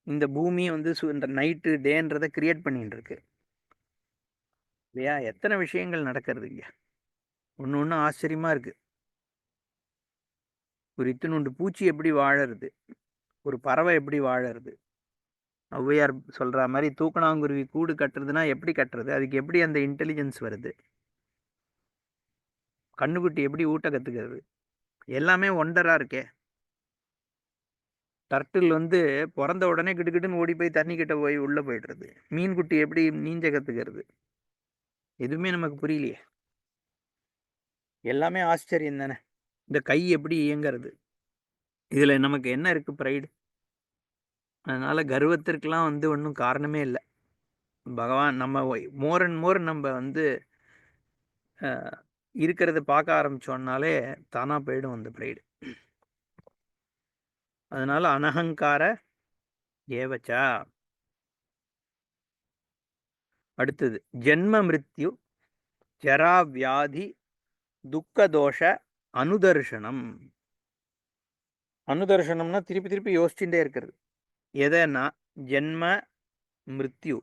இந்த பூமி வந்து இந்த நைட்டு டேன்றதை கிரியேட் பண்ணிட்டு இருக்கு இல்லையா? எத்தனை விஷயங்கள் நடக்கிறது இங்கே. ஒன்று ஒன்று ஆச்சரியமாக இருக்குது. ஒரு இத்தினுண்டு பூச்சி எப்படி வாழறது, ஒரு பறவை எப்படி வாழறது, ஔவையார் சொல்கிற மாதிரி தூக்கணாங்குருவி கூடு கட்டுறதுனா எப்படி கட்டுறது, அதுக்கு எப்படி அந்த இன்டெலிஜென்ஸ் வருது, கண்ணுக்குட்டி எப்படி ஊட்ட கற்றுக்கிறது, எல்லாமே ஒண்டராக இருக்கே. டர்ட்டில் வந்து பிறந்த உடனே கிட்டுக்கிட்டுன்னு ஓடி போய் தண்ணி கிட்ட போய் உள்ளே போய்டுறது. மீன்குட்டி எப்படி நீஞ்ச கற்றுக்கிறது, எதுவுமே நமக்கு புரியலையே. எல்லாமே ஆச்சரியம் தானே. இந்த கை எப்படி இயங்கிறது, இதில் நமக்கு என்ன இருக்குது? ப்ரைடு. அதனால் கர்வத்திற்கெலாம் வந்து ஒன்றும் காரணமே இல்லை. பகவான் நம்ம மோர் அண்ட் மோர் நம்ம வந்து இருக்கிறத பார்க்க ஆரம்பித்தோன்னாலே தானாக போயிடும் அந்த ப்ரைடு. அதனால் அனஹங்கார ஏவச்சா. அடுத்தது ஜென்ம மிருத்யு ஜரா வியாதி துக்கதோஷ அனுதர்ஷனம். அனுதர்ஷனம்னா திருப்பி திருப்பி யோசிச்சுட்டே இருக்கிறது. எதனா ஜென்ம மிருத்யு,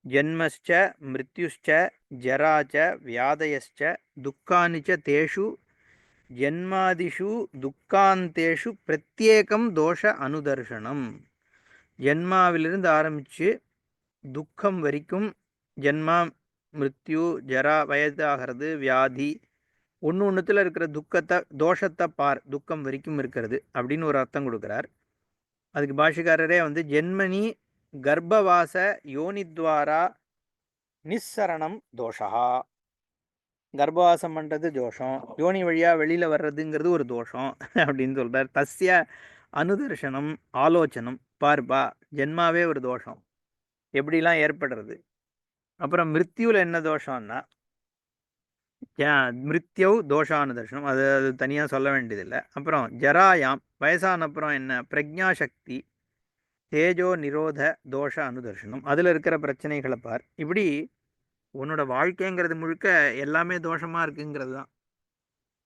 ஜென்மஸ்ச மிருத்யுஷ்ச ஜராச்ச வியாதயஸ்ச துக்கானிச்ச தேஷு ஜென்மாதிஷு துக்காந்தேஷு பிரத்யேகம் தோஷ அனுதர்ஷனம். ஜென்மாவிலிருந்து ஆரம்பித்து துக்கம் வரைக்கும், ஜென்மா மிருத்யு ஜரா வயதாகிறது வியாதி, ஒன்று ஒன்றுத்தில் இருக்கிற துக்கத்தை தோஷத்தை பார், துக்கம் வரைக்கும் இருக்கிறது அப்படின்னு ஒரு அர்த்தம் கொடுக்குறார். அதுக்கு பாஷிகாரரே வந்து ஜென்மனி கர்ப்பவாச யோனித்வாரா நிஸ்ஸரணம் தோஷா. கர்ப்பவாசம் பண்ணுறது தோஷம், யோனி வழியாக வெளியில் வர்றதுங்கிறது ஒரு தோஷம் அப்படின்னு சொல்கிறார். தஸ்ய அனுதர்ஷனம் ஆலோசனம். பார்ப்பா, ஜென்மாவே ஒரு தோஷம், எப்படிலாம் ஏற்படுறது. அப்புறம் மிருத்யுவில் என்ன தோஷம்னா மிருத்யவ் தோஷானுதர்ஷனம், அது அது தனியாக சொல்ல வேண்டியதில்லை. அப்புறம் ஜராயாம் வயசான அப்புறம் என்ன பிரக்ஞாசக்தி தேஜோ நிரோத தோஷ அனுதர்ஷனம், அதில் இருக்கிற பிரச்சனைகளை பார். இப்படி உன்னோட வாழ்க்கைங்கிறது முழுக்க எல்லாமே தோஷமாக இருக்குங்கிறது தான்.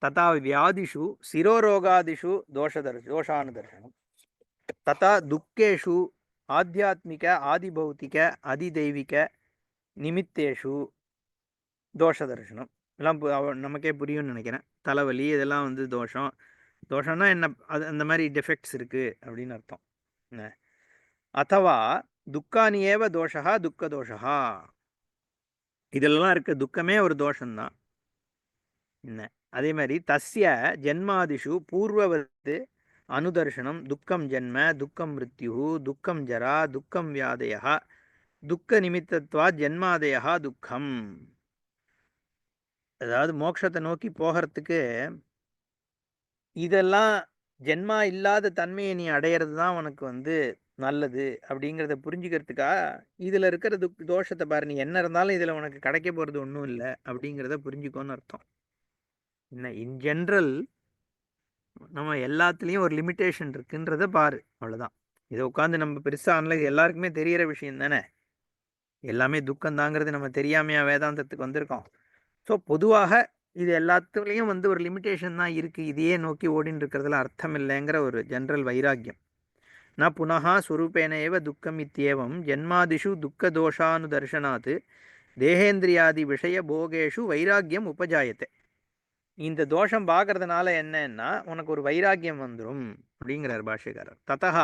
ததா வியாதிஷு சிரோரோகாதிஷு தோஷானுதர்ஷனம், ததா துக்கேஷு ஆத்தியாத்மிக ஆதிபௌத்திக அதிதெய்வீக நிமித்தேஷு தோஷ தரிசனம். எல்லாம் நமக்கே புரியும்னு நினைக்கிறேன். தலைவலி இதெல்லாம் வந்து தோஷம். தோஷம்னா என்ன? அது அந்த மாதிரி டிஃபெக்ட்ஸ் இருக்குது அப்படின்னு அர்த்தம். அதவா துக்கானி ஏவ தோஷா துக்க தோஷா, இதெல்லாம் இருக்க துக்கமே ஒரு தோஷம்தான். என்ன அதே மாதிரி தஸ்ய ஜென்மாதிஷு பூர்வவத்து அனுதர்ஷனம் துக்கம் ஜென்ம துக்கம் மிருத்யு துக்கம் ஜரா துக்கம் வியாதயா துக்க நிமித்தத்வா ஜென்மாதயா துக்கம். அதாவது மோட்சத்தை நோக்கி போகிறதுக்கு இதெல்லாம் ஜென்மா இல்லாத தன்மையை நீ அடையிறது தான் உனக்கு வந்து நல்லது அப்படிங்கிறத புரிஞ்சுக்கிறதுக்காக இதில் இருக்கிற தோஷத்தை பாரு. நீ என்ன இருந்தாலும் இதில் உனக்கு கிடைக்க போகிறது ஒன்றும் இல்லை அப்படிங்கிறத புரிஞ்சுக்கோன்னு அர்த்தம். என்ன இன் ஜென்ரல் நம்ம எல்லாத்துலேயும் ஒரு லிமிட்டேஷன் இருக்குன்றத பாரு, அவ்வளோதான். இதை உட்காந்து நம்ம பெருசாக அனலைஸ், எல்லாருக்குமே தெரிகிற விஷயம் தானே. எல்லாமே துக்கம்தாங்கிறது நம்ம தெரியாமையா வேதாந்தத்துக்கு வந்திருக்கோம். ஸோ பொதுவாக இது எல்லாத்துலேயும் வந்து ஒரு லிமிட்டேஷன் தான் இருக்குது, இதையே நோக்கி ஓடின்னு இருக்கிறதுல அர்த்தம் இல்லைங்கிற ஒரு ஜென்ரல் வைராக்கியம். न पुनः स्वरूपेण एव दुःखम् इत्येवं जन्मादिषु दुःखदोषानुदर्शनात् தேகேந்திரியாதி விஷய போகேஷு வைராக்கியம் உபஜாயத்தை. இந்த தோஷம் பார்க்கறதுனால என்னன்னா உனக்கு ஒரு வைராக்கியம் வந்துடும் அப்படிங்கிறார் பாஷ்யக்காரர். ததா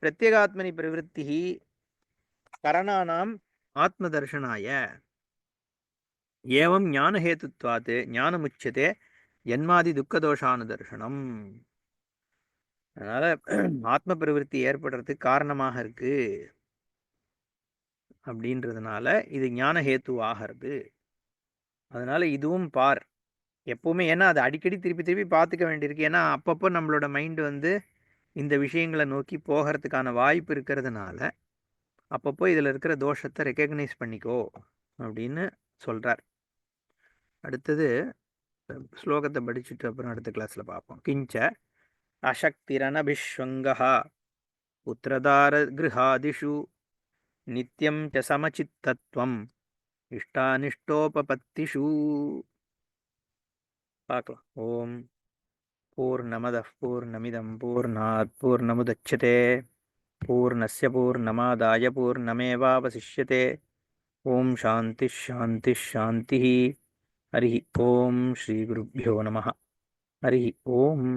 பிரத்யேகாத்மனி பிரவருத்தி கரணானாம் ஆத்மதர்ஷனாய ஏவம் ஞானஹேத்துவாத் ஞானமுச்சதே ஜன்மாதி துக்கதோஷானுதர்ஷனம். அதனால ஆத்ம பிரவருத்தி ஏற்படுறதுக்கு காரணமாக இருக்கு அப்படின்றதுனால இது ஞான ஹேத்து ஆகிறது. அதனால இதுவும் பார் எப்பவுமே, ஏன்னா அது அடிக்கடி திருப்பி திருப்பி பார்த்துக்க வேண்டியிருக்கு. ஏன்னா அப்பப்போ நம்மளோட மைண்டு வந்து இந்த விஷயங்களை நோக்கி போகிறதுக்கான வாய்ப்பு இருக்கிறதுனால அப்பப்போ இதில் இருக்கிற தோஷத்தை ரெக்கக்னைஸ் பண்ணிக்கோ அப்படின்னு சொல்கிறார். அடுத்தது ஸ்லோகத்தை படிச்சுட்டு அப்புறம் அடுத்த கிளாஸில் பார்ப்போம். கிஞ்ச அசக்திரனபிஷ்வங்கா புத்திரதார கிருஹாதிஷு நித்யம் ச சமச்சித்தத்வம் இஷ்டானிஷ்டோபபத்திஷு. பார்க்கலாம். ஓம் பூர்ணமதः பூர்ணமிதம் பூர்ணாத் பூர்ணமுதச்யதே பூர்ணஸ்ய பூர்ணமாதாய பூர்ணமேவாவசிஷ்யதே. ஓம் சாந்தி ஷாந்தி ஷாந்தி. ஹரி ஓம் ஸ்ரீ குருभ्यो நமः. ஹரி ஓம்.